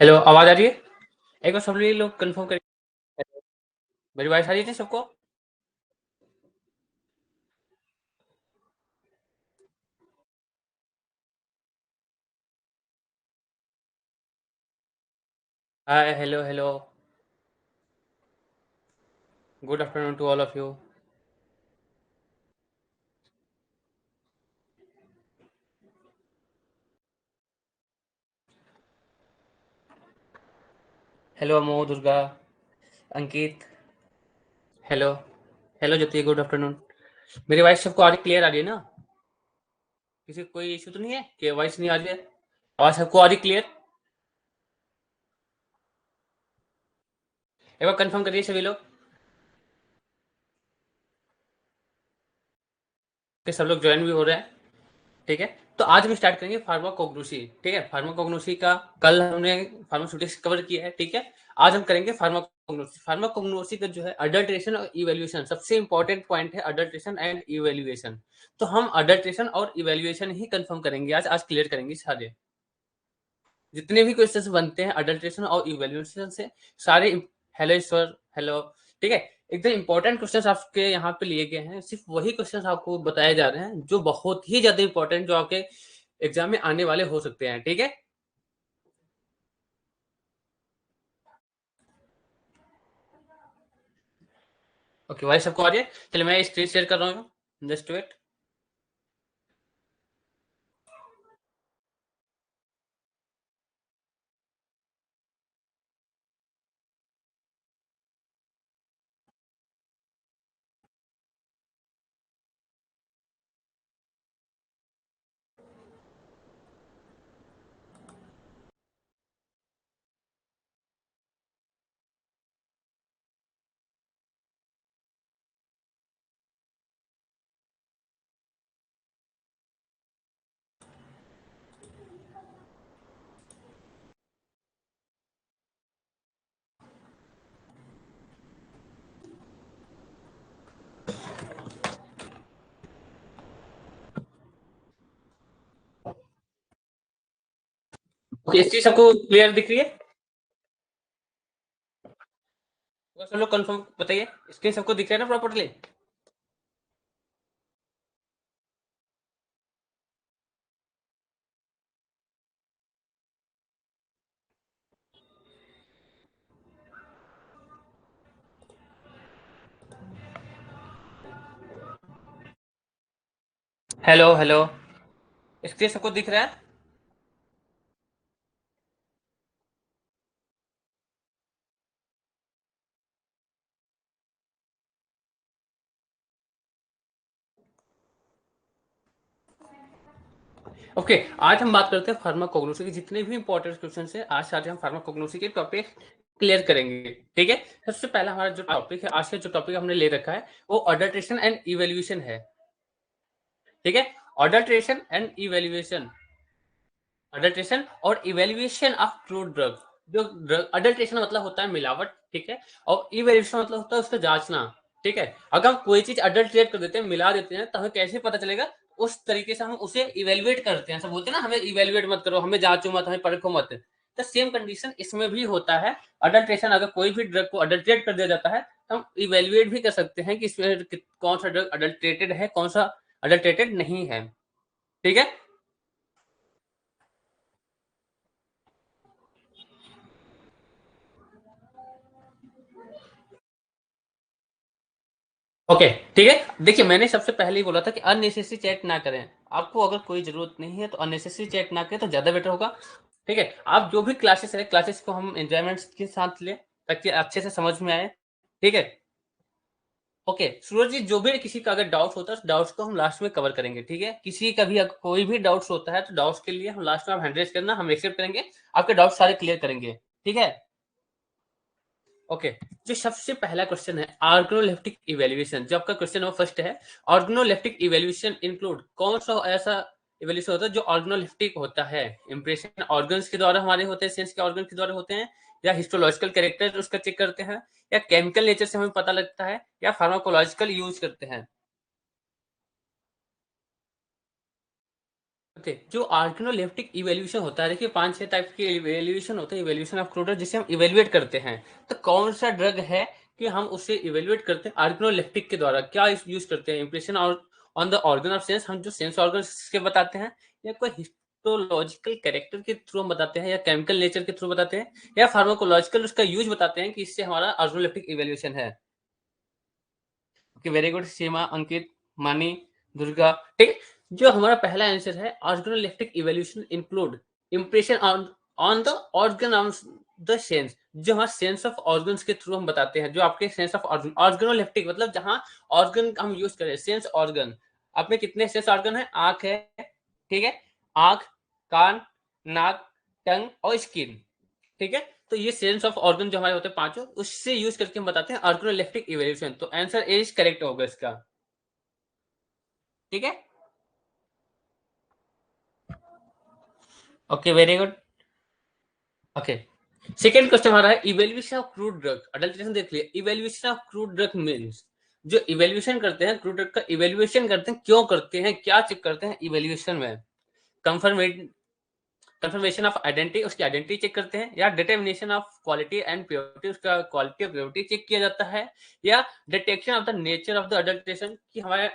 Hello, आवाज़ आ रही है? एक बार सभी लोग कंफर्म करिए। मेरी वॉइस आ रही थी सबको? Hi, hello, hello. Good afternoon to all of you. Hello Amo, Durga, Ankit. Hello, hello Jyoti, good afternoon. मेरी वॉइस सबको आ रही, क्लियर आ रही है ना? किसी को कोई इशू तो नहीं है कि वॉइस नहीं आ रही है? आवाज़ सबको आ रही क्लियर? एक बार कंफर्म करिए सभी लोग कि सब लोग ज्वाइन भी हो रहे हैं। ठीक है, तो आज हम स्टार्ट करेंगे फार्माकोग्नोसी। ठीक है, फार्माकोग्नोसी का कल हमने फार्मास्यूटिक्स कवर किया है। ठीक है, आज हम करेंगे फार्माकोग्नोसी। फार्माकोग्नोसी का जो है अडल्ट्रेशन और इवेल्युएशन, सबसे इंपॉर्टेंट पॉइंट है अडल्ट्रेशन एंड इवेल्युएशन। तो हम अडल्ट्रेशन और इवेल्युएशन ही कंफर्म करेंगे आज क्लियर करेंगे सारे जितने भी क्वेश्चंस बनते हैं अडल्ट्रेशन और इवेल्युएशन से सारे। हेलो ईश्वर, हेलो। ठीक है, एकदम इंपॉर्टेंट क्वेश्चंस आपके यहाँ पे लिए गए हैं। सिर्फ वही क्वेश्चंस आपको बताए जा रहे हैं जो बहुत ही ज्यादा इंपॉर्टेंट, जो आपके एग्जाम में आने वाले हो सकते हैं। ठीक है, ओके, भाई सबको आ रही है? चलिए मैं स्क्रीन शेयर कर रहा हूँ, जस्ट वेट। ओके, इस चीज सबको क्लियर दिख रही है? तो सब लोग कंफर्म बताइए, स्क्रीन सबको दिख रहा है ना प्रॉपर्ली? हेलो, हेलो, स्क्रीन सबको दिख रहा है? ओके, आज हम बात करते हैं फार्माकोग्नोसी के जितने भी इंपॉर्टेंट क्वेश्चन है। आज सारे हम फार्माकोग्नोसी के टॉपिक क्लियर करेंगे। ठीक है, सबसे पहला हमारा जो टॉपिक है, आज का जो टॉपिक हमने ले रखा है वो अडल्ट्रेशन एंड इवेल्युएशन है। ठीक है, अडल्ट्रेशन एंड इवेल्युएशन, अडल्ट्रेशन और इवेल्युएशन ऑफ ट्रू ड्रग। जो ड्रग अडल्ट्रेशन मतलब होता है मिलावट, ठीक है, और इवेल्युएशन मतलब होता है उसका जांचना। ठीक है, अगर हम कोई चीज अडल्ट्रेट कर देते हैं, मिला देते हैं, तो हमें कैसे पता चलेगा? उस तरीके से हम उसे इवेल्युएट करते हैं। सब बोलते हैं ना, हमें इवेल्युएट मत करो, हमें जांचो मत, हमें परखो मत। तो सेम कंडीशन इसमें भी होता है। अडल्ट्रेशन, अगर कोई भी ड्रग को अडल्ट्रेट कर दिया जाता है तो हम इवेल्युएट भी कर सकते हैं कि इसमें कौन सा ड्रग अडल्ट्रेटेड है, कौन सा अडल्ट्रेटेड नहीं है। ठीक है, ओके। ठीक है, देखिए मैंने सबसे पहले ही बोला था कि अननेसेसरी चैट ना करें। आपको अगर कोई जरूरत नहीं है तो अननेसेसरी चैट ना करें तो ज्यादा बेटर होगा। ठीक है, आप जो भी क्लासेस है, क्लासेस को हम एंजॉयमेंट के साथ लें ताकि अच्छे से समझ में आए। ठीक है, ओके सूरज जी, जो भी किसी का अगर डाउट होता है, डाउट्स को हम लास्ट में कवर करेंगे। ठीक है, किसी का भी अगर कोई भी डाउट्स होता है तो डाउट्स के लिए हम लास्ट में आप हैंड रेज करना, हम एक्सेप्ट करेंगे, आपके डाउट सारे क्लियर करेंगे। ठीक है, ओके। जो सबसे पहला क्वेश्चन है ऑर्गेनोलेप्टिक इवैल्यूएशन, जो आपका क्वेश्चन नंबर फर्स्ट है। ऑर्गेनोलेप्टिक इवैल्यूएशन इंक्लूड कौन सा ऐसा इवैल्यूएशन होता है जो ऑर्गेनोलेप्टिक होता है? इंप्रेशन ऑर्गन्स के द्वारा हमारे होते हैं, सेंस के ऑर्गन के द्वारा होते हैं, या हिस्टोलॉजिकल कैरेक्टर उसका चेक करते हैं, या केमिकल नेचर से हमें पता लगता है, या फार्माकोलॉजिकल यूज करते हैं? जो ऑर्गेनोलेप्टिक इवैल्यूएशन होता है, देखिए 5-6 टाइप के इवैल्यूएशन होते हैं, इवैल्यूएशन ऑफ क्रूड ड्रग, जिसे हम इवैल्यूएट करते हैं। तो कौन सा ड्रग है कि हम उसे इवैल्यूएट करते हैं ऑर्गेनोलेप्टिक के द्वारा? क्या यूज करते हैं? Impression on the organ of sense, हम जो सेंस ऑर्गन के बताते हैं, या कोई हिस्टोलॉजिकल कैरेक्टर के थ्रू हम बताते हैं, या केमिकल नेचर के थ्रू बताते हैं, या फार्माकोलॉजिकल उसका यूज बताते हैं कि इससे हमारा ऑर्गेनोलेप्टिक इवैल्यूएशन है। ओके, वेरी गुड सीमा, अंकित, मानी, दुर्गा। ठीक, जो हमारा पहला आंसर है, organoleptic evolution include impression on the organ of the sense, जो हमारा सेंस ऑफ ऑर्गन्स के थ्रू हम बताते हैं, जो आपके सेंस ऑफ ऑर्गन, ऑर्गेनोलेप्टिक मतलब जहां ऑर्गन हम यूज करें, सेंस ऑर्गन। आप में कितने सेंस ऑर्गन है? आंख है, ठीक है, आंख, कान, नाक, टंग और स्किन, ठीक है। तो ये सेंस ऑफ ऑर्गन जो हमारे होते हैं पांचों, उससे यूज करके हम बताते हैं ऑर्गेनोलेप्टिक इवोल्यूशन। तो आंसर ए इज करेक्ट होगा इसका, ठीक है। Okay, very good. Okay, second question हमारा है evaluation of crude drug adulteration. देख लिया, evaluation of crude drug means जो इवेल्यूएशन करते हैं क्रूड ड्रग का, इवेल्यूएशन करते हैं, क्यों करते हैं, क्या चेक करते हैं इवेल्यूएशन में? कंफर्मेशन ऑफ आइडेंटिटी, उसकी आइडेंटिटी चेक करते हैं, या determination of quality and purity, उसका क्वालिटी और प्योरिटी चेक किया जाता है, या detection of the nature of the adulteration, कि हमारे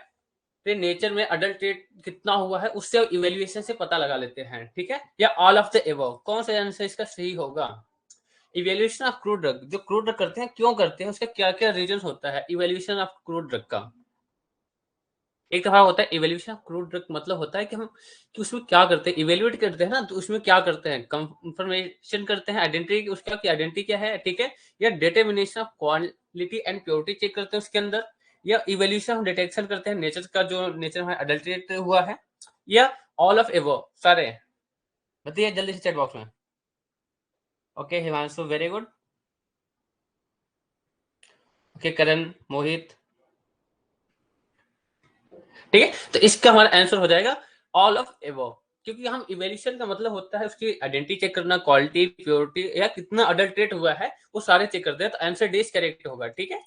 नेचर में अडल्ट्रेट कितना हुआ है, उससे इवेल्युएशन से पता लगा लेते हैं, ठीक है। या ऑल ऑफ द एबव, कौन सा आंसर इसका सही होगा? इवेल्युएशन ऑफ क्रूड ड्रग, जो क्रूड ड्रग करते हैं क्यों करते हैं, उसका क्या क्या रीजन होता है इवेल्युएशन ऑफ क्रूड ड्रग का? एक दफा होता है इवेल्युएशन ऑफ क्रूड ड्रग, मतलब होता है कि हम कि उसमें क्या करते हैं, इवेल्युएट करते हैं ना, तो उसमें क्या करते हैं, कंफर्मेशन करते हैं आइडेंटिटी, उसका की आइडेंटिटी क्या है, ठीक है, या determination of quality and purity check करते हैं उसके अंदर, या इवेल्यूशन हम डिटेक्शन करते हैं नेचर का, जो नेचर में अडल्ट्रेट हुआ है, या ऑल ऑफ एवो सारे? बताइए जल्दी से चैट बॉक्स में। Okay Himanshu, very good. Okay Karan, Mohit, ठीक है। तो इसका हमारा आंसर हो जाएगा ऑल ऑफ एवो, क्योंकि हम इवेल्यूशन का मतलब होता है उसकी आइडेंटिटी चेक करना, क्वालिटी, प्योरिटी, या कितना अडल्ट्रेट हुआ है, वो सारे चेक करते हैं। तो आंसर डी करेक्ट होगा, ठीक है।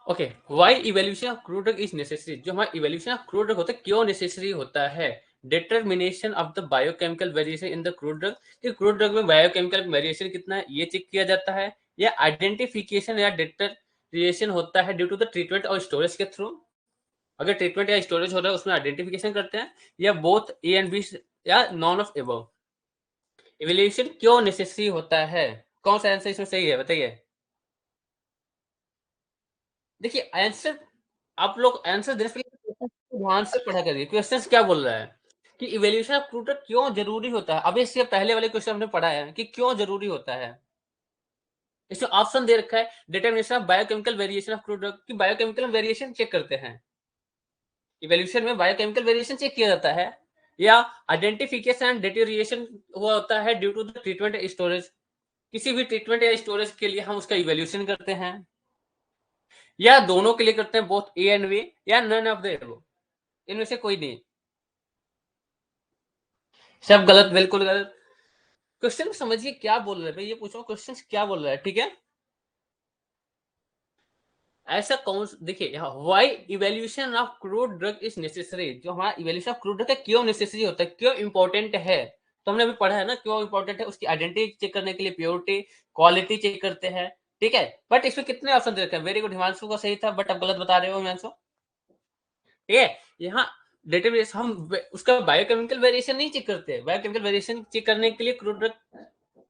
Okay, why evolution of crude drug is necessary, जो हमारा इवोल्यूशन ऑफ क्रूड ड्रग होता है क्यों नेसेसरी होता है? Determination of the biochemical variation in the crude drug, कि क्रूड ड्रग में बायोकेमिकल वेरिएशन कितना है ये चेक किया जाता है, या आइडेंटिफिकेशन या डिटरिएशन होता है ड्यू टू द ट्रीटमेंट और स्टोरेज के थ्रू, अगर ट्रीटमेंट या स्टोरेज हो रहा है उसमें आइडेंटिफिकेशन करते हैं, या बोथ ए एंड बी, या नॉन ऑफ एबव। इवोल्यूशन क्यों नेसेसरी होता है, कौन सा आंसर इसमें सही है बताइए? देखिए आंसर, आप लोग आंसर देने से पहले क्वेश्चन ध्यान से पढ़ा करिए, क्वेश्चन क्या बोल रहा है कि इवोल्यूशन ऑफ क्रूड क्यों जरूरी होता है। अभी इससे पहले वाले क्वेश्चन हमने पढ़ा है कि क्यों जरूरी होता है। इसमें ऑप्शन दे रखा है, determination of biochemical variation of crude की बायोकेमिकल वेरिएशन चेक करते हैं, इवोल्यूशन में बायोकेमिकल वेरिएशन चेक किया जाता है, या आइडेंटिफिकेशन एंड डिटेरिएशन हुआ होता है due to the treatment storage, किसी भी ट्रीटमेंट या स्टोरेज के लिए हम उसका इवोल्यूशन करते हैं, या दोनों के लिए करते हैं, बोथ ए एंड बी, या नन ऑफ द एबव, इनमें से कोई नहीं। सब गलत, बिल्कुल गलत। क्वेश्चन समझिए क्या बोल रहे हैं, ये पूछो क्वेश्चन क्या बोल रहा है, ठीक है। ऐसा कौन, देखिए यहाँ why evaluation of crude drug is necessary, जो हमारा इवैल्यूएशन ऑफ क्रूड ड्रग है क्यों नेसेसरी होता है, क्यों इंपॉर्टेंट है, तो हमने अभी पढ़ा है ना क्यों इंपॉर्टेंट है, उसकी आइडेंटिटी चेक करने के लिए, प्योरिटी, क्वालिटी चेक करते हैं, ठीक है। बट इसमें कितने ऑप्शन दे रखे हैं? वेरी गुड, हिमांशु का सही था, बट आप गलत बता रहे हो हिमांशु, ठीक है। यहाँ डेटाबेस हम उसका बायोकेमिकल वेरिएशन नहीं चेक करते, बायोकेमिकल वेरिएशन चेक करने के लिए क्रूड ड्रग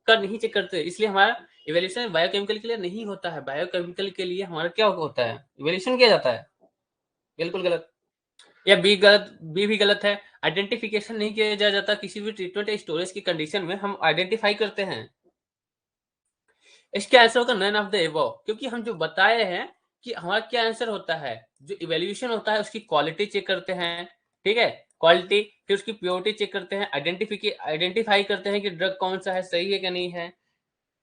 का नहीं चेक करते, इसलिए हमारा इवैल्यूएशन बायोकेमिकल के लिए नहीं होता है। बायोकेमिकल के लिए हमारा क्या होता है, इवैल्यूएशन किया जाता है, बिल्कुल गलत। या बी गलत, बी भी गलत है, आइडेंटिफिकेशन नहीं किया जा जाता, किसी भी ट्रीटमेंट या स्टोरेज की कंडीशन में हम आइडेंटिफाई करते हैं। इसका आंसर होगा नन ऑफ द एबव, क्योंकि हम जो बताए हैं कि हमारा क्या आंसर होता है, जो इवैल्यूएशन होता है उसकी क्वालिटी चेक करते हैं, ठीक है, क्वालिटी, फिर उसकी प्योरिटी चेक करते हैं, आइडेंटिफाई करते हैं कि ड्रग कौन सा है, सही है कि नहीं है।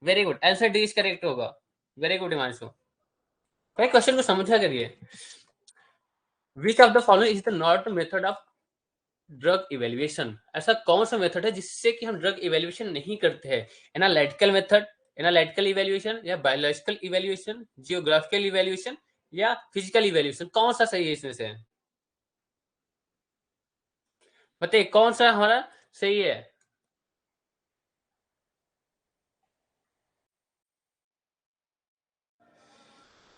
Very good, answer D is correct होगा। वेरी गुड हिमांशु, भाई क्वेश्चन को समझा करिए। Which of the following is the not method of drug evaluation, ऐसा कौन सा मेथड है जिससे कि हम ड्रग इवेल्युएशन नहीं करते हैं? एनालिटिकल मेथड, एनालिटिकल इवेल्युएशन, या बायोलॉजिकल इवेल्युएशन, जियोग्राफिकल इवेल्युएशन, या फिजिकल इवेल्युएशन, कौन सा सही है इसमें से? बताइए कौन सा हमारा सही है।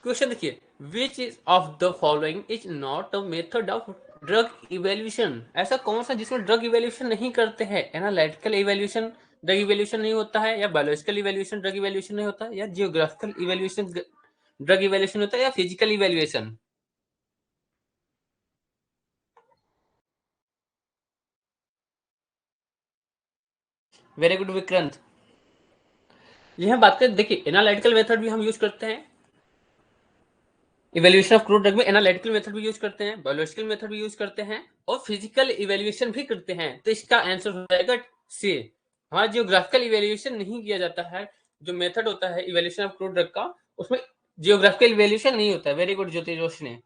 क्वेश्चन देखिए, which is of the following is not a method of drug evaluation. ऐसा कौन सा जिसमें ड्रग इवेल्यूशन नहीं करते हैं। एनालिटिकल इवेल्यूशन ड्रग इवेल्यूशन नहीं होता है, या बायोलॉजिकल इवेल्यूशन ड्रग इवेल्यूशन नहीं होता, या जियोग्राफिकल इवेल्यूशन ड्रग इवेल्यूशन होता है, या physical evaluation. Very good Vikrant. यह बात करें, देखिए एनालिटिकल मेथड भी हम यूज करते हैं, इवेल्यूएशन ऑफ क्रूड ड्रग में एनालिटिकल मेथड भी यूज करते हैं, बायोलॉजिकल मेथड भी यूज करते हैं, और फिजिकल इवेल्यूएशन भी करते हैं। तो इसका आंसर हो जाएगा सी। हमारा जियोग्राफिकल इवेल्यूएशन नहीं किया जाता है। जो मेथड होता है इवेल्यूएशन ऑफ क्रूड ड्रग का, उसमें जियोग्राफिकल इवेल्यूएशन नहीं होता है। वेरी गुड ज्योति जोशी ने।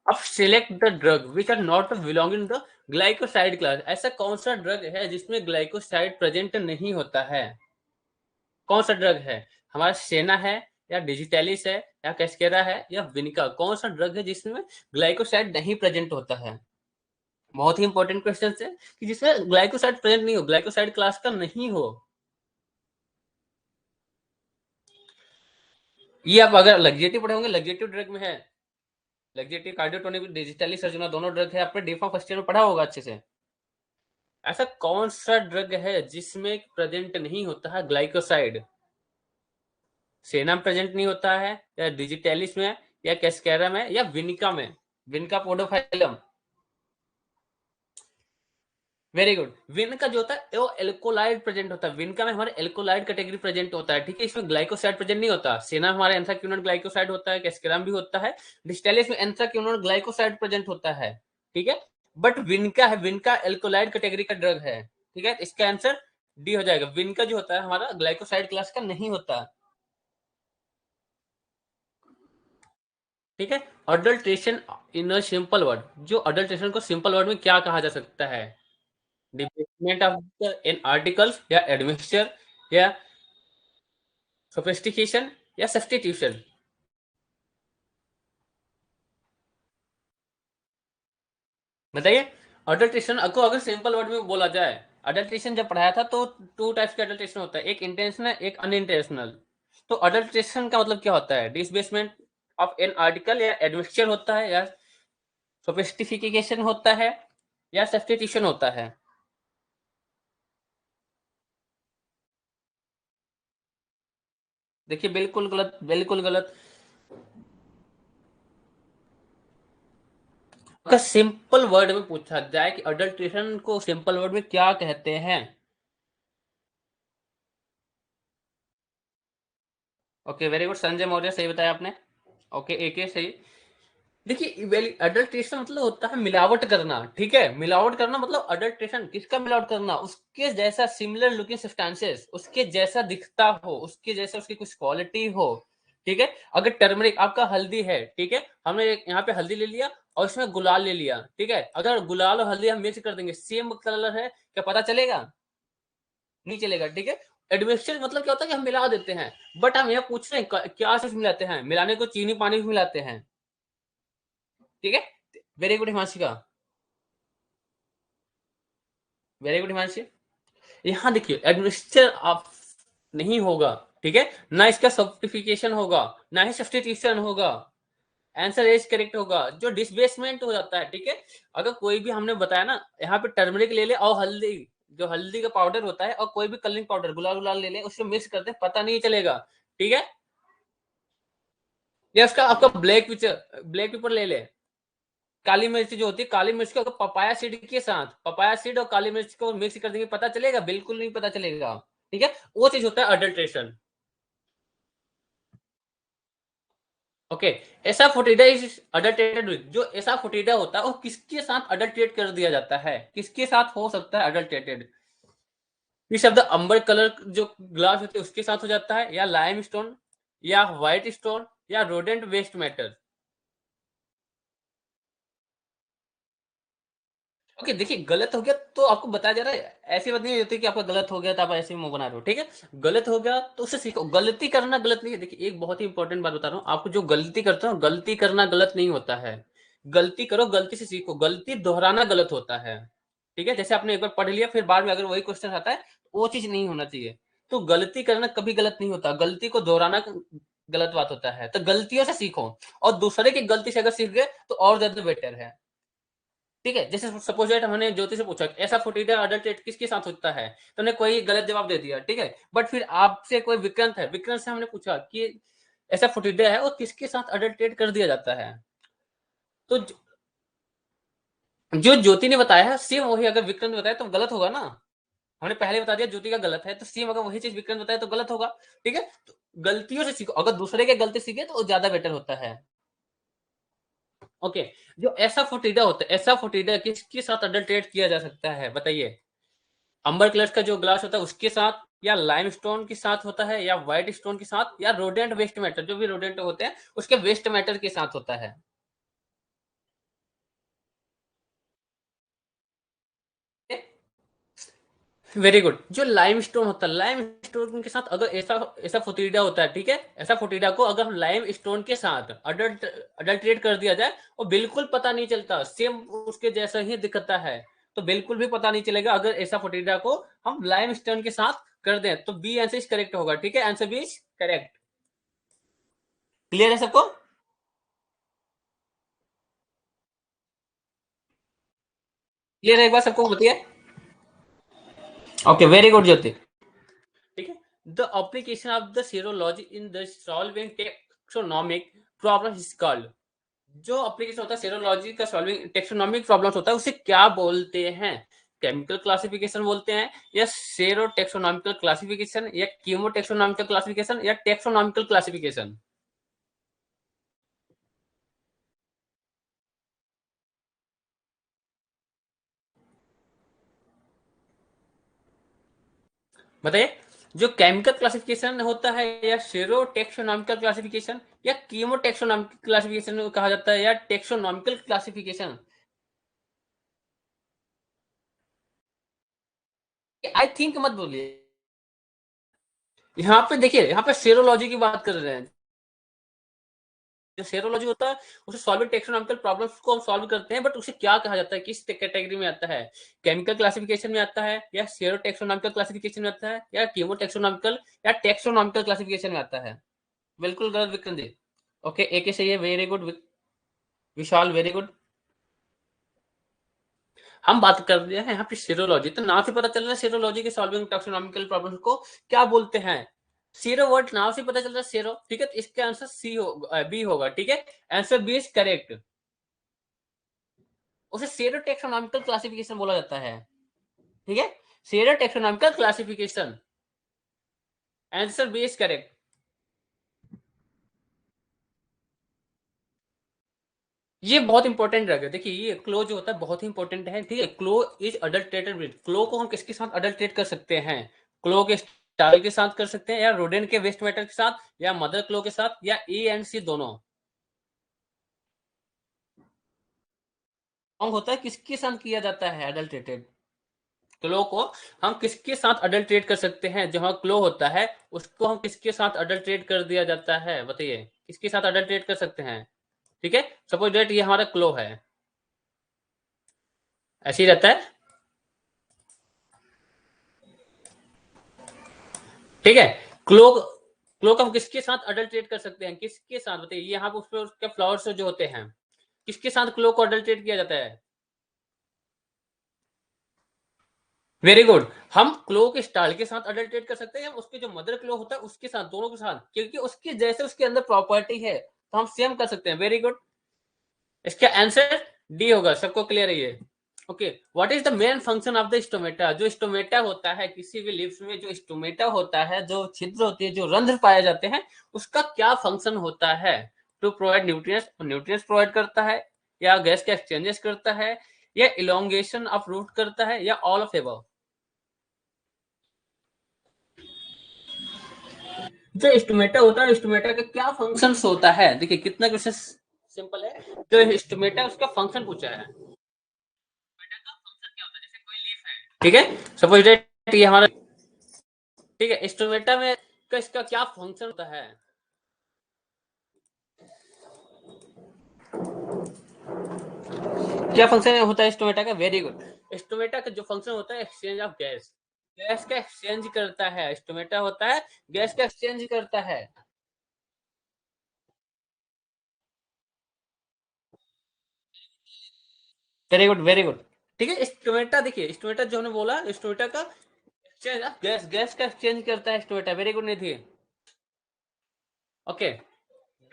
अब select the drug which are not belonging the glycoside class. ऐसा कौन सा ड्रग है जिसमें ग्लाइकोसाइड प्रेजेंट नहीं होता है। कौन सा ड्रग है। हमारा सेना है, या डिजिटैलिस है, या कैस्केरा है, या विनिका। कौन सा ड्रग है जिसमें ग्लाइकोसाइड नहीं प्रेजेंट होता है। बहुत ही इंपॉर्टेंट क्वेश्चन है कि जिसमें ग्लाइकोसाइड प्रेजेंट नहीं हो, ग्लाइकोसाइड क्लास का नहीं हो। ये आप अगर लग्जेटिव पढ़े होंगे, लग्जेटिव ड्रग में है, लग्जेटिव कार्डियोटोनिक डिजिटैलिस सर्जुना दोनों ड्रग है, आपने डीफा फर्स्ट ईयर में पढ़ा होगा अच्छे से। ऐसा कौन सा ड्रग है जिसमें प्रेजेंट नहीं होता है ग्लाइकोसाइड। सेना में प्रेजेंट नहीं होता है, या डिजिटैलिस में, या कैस्केरा में, या विनिका में। Vinika podophyllum. Very good. Win का जो होता है वो एल्कोलाइड प्रेजेंट होता है। विन का में हमारे एल्कोलाइड कैटेगरी प्रेजेंट होता है, ठीक है। इसमें ग्लाइकोसाइड प्रेजेंट नहीं होता। सेना में हमारे एंथ्राक्विनोन ग्लाइकोसाइड होता है, कैस्केराम भी होता है, डिस्टेलिस में एंथ्राक्विनोन ग्लाइकोसाइड प्रेजेंट होता है, ठीक है। बट विनका है, विनका एल्कोलाइड कैटेगरी का ड्रग है, ठीक है। इसका आंसर डी हो जाएगा। विनका जो होता है हमारा ग्लाइकोसाइड क्लास का नहीं होता, ठीक है। Adulteration in a simple word, जो अडल्ट्रेशन को सिंपल वर्ड में क्या कहा जा सकता है। डिप्लेसमेंट ऑफ इन आर्टिकल्स, या एडमिक्सचर, या सोफिस्टिकेशन, या सब्स्टिट्यूशन। बताइए। अडल्ट्रेशन को अगर सिंपल वर्ड में बोला जाए, अडल्ट्रेशन जब पढ़ाया था तो टू टाइप्स का अडल्ट्रेशन होता है, एक इंटेंशनल एक अनइंटेंशनल। तो अडल्ट्रेशन का मतलब क्या होता है। डिसबेसमेंट ऑफ एन आर्टिकल, या एडमिक्सचर होता है, या सोफिस्टिफिकेशन होता है, या सब्स्टिट्यूशन होता है। देखिए बिल्कुल गलत, बिल्कुल गलत। अगर सिंपल वर्ड में पूछा जाए कि अडल्ट्रेशन को सिंपल वर्ड में क्या कहते हैं। Okay very good Sanjay Maurya, सही बताया आपने। ओके एक सही। देखिए अडल्ट्रेशन मतलब होता है मिलावट करना, ठीक है। मिलावट करना मतलब अडल्ट्रेशन किसका मिलावट करना, उसके जैसा सिमिलर लुकिंग सब्सटेंसेस, उसके जैसा दिखता हो, उसके जैसा उसकी कुछ क्वालिटी हो, ठीक है। अगर टर्मरिक आपका हल्दी है, ठीक है, हमने यहाँ पे हल्दी ले लिया और इसमें गुलाल ले लिया, ठीक है। अगर गुलाल और हल्दी हम मिक्स कर देंगे, सेम कलर है, क्या पता चलेगा। नहीं चलेगा, ठीक है। एडमिक्सचर मतलब क्या होता है कि हम मिला देते हैं। बट हम यहाँ पूछ रहे हैं क्या चीज मिलाते हैं, मिलाने को चीनी पानी भी मिलाते हैं, ठीक है। Very good Himanshika, very good Himanshi. यहाँ देखिए एडमिक्सचर आप नहीं होगा, ठीक है, ना इसका सब्स्टिफिकेशन होगा, ना ही सब्स्टिट्यूशन होगा। आंसर एज करेक्ट होगा। जो डिसबेसमेंट हो जाता है, ठीक है। अगर कोई भी हमने बताया ना, यहाँ पे टर्मरिक ले ले और हल्दी, जो हल्दी का पाउडर होता है, और कोई भी कलरिंग पाउडर गुलाल गुलाल ले ले, उससे मिक्स करते पता नहीं चलेगा, ठीक है। या उसका आपका ब्लैक पेपर ले ले, काली मिर्च जो होती है, काली मिर्च को अगर पपाया सीड के साथ, पपाया सीड और काली मिर्च को मिक्स कर देंगे, पता चलेगा, बिल्कुल नहीं पता चलेगा, ठीक है। वो चीज होता है अडल्ट्रेशन। ओके। ऐसा फोटिडा इज अडल्टेटेड विद, जो ऐसा फोटिडा होता है वो किसके साथ अडल्टेट कर दिया जाता है, किसके साथ हो सकता है अडल्टेटेड। ये शब्द अंबर कलर जो ग्लास होते हैं उसके साथ हो जाता है, या लाइम स्टोन, या व्हाइट स्टोन, या रोडेंट वेस्ट मैटर। ओके देखिए गलत हो गया तो आपको बताया जा रहा है, ऐसी बात नहीं होती कि आपका गलत हो गया तो आप ऐसे ही मुंह बना रहे हो, ठीक है। गलत हो गया तो उससे सीखो, गलती करना गलत नहीं है। देखिए एक बहुत ही इंपॉर्टेंट बात बता रहा हूँ आपको, जो गलती करते हो गलती करना गलत नहीं होता है, गलती करो, गलती से सीखो, गलती दोहराना गलत होता है। ठीक है, जैसे आपने एक बार पढ़ लिया फिर बाद में अगर वही क्वेश्चन आता है तो वो चीज नहीं होना चाहिए। तो गलती करना कभी गलत नहीं होता, गलती को दोहराना गलत बात होता है। तो गलतियों से सीखो, और दूसरे की गलती से अगर सीख गए तो और ज्यादा बेटर है। ठीक है, जैसे सपोज दैट हमने ज्योति से पूछा ऐसा फोर्टिडा अडल्ट्रेट किसके साथ होता है, तो उन्हें कोई गलत जवाब दे दिया। ठीक है, बट फिर आपसे कोई विक्रांत है, विक्रांत से हमने पूछा कि ऐसा फोर्टिडा है वो किसके साथ अडल्ट्रेट कर दिया जाता है, तो जो ज्योति ने बताया है सेम वही अगर विक्रांत बताया तो गलत होगा ना। हमने पहले बता दिया ज्योति का गलत है, तो सेम अगर वही चीज विक्रांत बताया तो गलत होगा। ठीक है, तो गलतियों से सीखो, अगर दूसरे के गलती सीखे तो वो ज्यादा बेटर होता है। ओके, जो ऐसा फोर्टिडा होता है, ऐसा फोर्टिडा किसके साथ अडल्ट्रेट किया जा सकता है बताइए। अंबर कलर का जो ग्लास होता है उसके साथ, या लाइमस्टोन के साथ होता है, या व्हाइट स्टोन के साथ, या रोडेंट वेस्ट मैटर, जो भी रोडेंट होते हैं उसके वेस्ट मैटर के साथ होता है। वेरी गुड, जो लाइमस्टोन होता है, लाइमस्टोन के साथ अगर ऐसा ऐसा फोटिडा होता है, ठीक है, ऐसा फोटिडा को अगर हम लाइम स्टोन के साथ अडल्ट्रेट कर दिया जाए और बिल्कुल पता नहीं चलता, सेम उसके जैसा ही दिखता है, तो बिल्कुल भी पता नहीं चलेगा अगर ऐसा फोटिडा को हम लाइम स्टोन के साथ कर दें, तो बी आंसर इज करेक्ट होगा। ठीक है, answer B is correct. Clear है सबको? क्लियर है, एक बार सबको बताइए। Okay, very good Jyoti. ठीक है, the application of the serology in the solving taxonomic problem is called. जो एप्लीकेशन होता है सेरोलॉजी का सॉल्विंग टेक्सोनॉमिक प्रॉब्लम्स होता है उसे क्या बोलते हैं? केमिकल क्लासिफिकेशन बोलते हैं, या सेरो टेक्सोनॉमिकल क्लासिफिकेशन, या कीमो टेक्सोनॉमिकल क्लासिफिकेशन, या टेक्सोनॉमिकल क्लासिफिकेशन? बताइए, जो केमिकल क्लासिफिकेशन होता है, या सेरो टेक्सोनॉमिकल क्लासिफिकेशन, या कीमो टेक्सोनॉमिकल क्लासिफिकेशन कहा जाता है, या टेक्सोनॉमिकल क्लासिफिकेशन? आई थिंक मत बोलिए, यहाँ पे देखिए, यहाँ पे सेरोलॉजी की बात कर रहे हैं। जो सेरोलॉजी होता है उसे सॉल्विंग टेक्सोनॉमिकल प्रॉब्लम्स को हम सॉल्व करते हैं, बट उसे क्या कहा जाता है, किस कैटेगरी में आता है? केमिकल क्लासिफिकेशन में आता है, या सेरो टेक्सोनॉमिकल क्लासिफिकेशन में आता है, या कीमो टेक्सोनॉमिकल, या टेक्सोनॉमिकल क्लासिफिकेशन में आता है? बिल्कुल गलत विक्रम जी। ओके, एक ही सही है, वेरी गुड। विशाल वेरी गुड। हम बात कर रहे हैं यहाँ पे सेरोलॉजी, तो नाम से पता चल रहा है सेरोलॉजी के सॉल्विंग टैक्सोनॉमिकल प्रॉब्लम्स को क्या बोलते हैं। सीरो वर्ड नाम से पता चल रहा है सेरो, ठीक है, तो इसका आंसर सी होगा, बी होगा। ठीक है, आंसर बी इज करेक्ट। उसे सेरो टैक्सोनॉमिकल क्लासिफिकेशन बोला जाता है। ठीक है, sero taxonomical classification, answer B is correct. ये बहुत इंपॉर्टेंट ड्रग है, देखिए ये क्लो जो होता है बहुत ही इंपॉर्टेंट है। ठीक है, क्लो इज अडल्ट्रेटेड विद, क्लो को हम किसके साथ अडल्ट्रेट कर सकते हैं? क्लो के स्टाइल के साथ कर सकते हैं, या रोडेंट के वेस्ट मैटर के साथ, या मदर क्लो के साथ, या ए एंड सी दोनों? रॉन्ग होता है, किसके साथ किया जाता है अडल्ट्रेटेड? क्लो को हम किसके साथ अडल्ट्रेट कर सकते हैं? जहां क्लो होता है उसको हम किसके साथ अडल्ट्रेट कर दिया जाता है, बताइए किसके साथ अडल्ट्रेट कर सकते हैं? ठीक है, सपोज डेट ये हमारा क्लो है, ऐसे ही रहता है। ठीक है, क्लो, क्लो को हम किसके साथ अडल्ट्रेट कर सकते हैं, किसके साथ बताइए? ये यहाँ पे उस पर उसके फ्लावर्स जो होते हैं, किसके साथ क्लो को अडल्ट्रेट किया जाता है? वेरी गुड, हम क्लो के स्टाइल के साथ अडल्ट्रेट कर सकते हैं, या उसके जो मदर क्लो होता है उसके साथ, दोनों के साथ, क्योंकि उसके जैसे उसके अंदर प्रॉपर्टी है तो हम सेम कर सकते हैं। वेरी गुड, इसका आंसर डी होगा। सबको क्लियर है ये? Okay, what is the main function of the stomata? जो स्टोमेटा होता है किसी भी लिप्स में, जो स्टोमेटा होता है, जो छिद्र होती है, जो रंध्र पाए जाते हैं, उसका क्या फंक्शन होता है? To provide nutrients, nutrients provide करता है, या गैस के एक्सचेंजेस करता है, या इलोंगेशन ऑफ रूट करता है, या ऑल ऑफ एबव? जो स्टोमेटा होता है, स्टोमेटा का क्या फंक्शन होता है? देखिए कितना क्वेश्चन सिंपल है, जो स्टोमेटा उसका फंक्शन पूछा है। स्टोमेटा का फंक्शन क्या होता है? जैसे कोई लीफ है, ठीक है, सपोज दैट ये हमारा, ठीक है, स्टोमेटा में का इसका क्या फंक्शन होता है? क्या फंक्शन होता है स्टोमेटा का? Very good. स्टोमेटा का जो फंक्शन होता है एक्सचेंज ऑफ गैस, गैस का एक्सचेंज करता है। स्टोमेटा होता है गैस का एक्सचेंज करता है। Very good very good. ठीक है, स्टोमेटा देखिए, स्टोमेटा जो हमने बोला, स्टोमेटा का एक्सचेंज ऑफ गैस, गैस का एक्सचेंज करता है stomata. Very good Nidhi. Okay,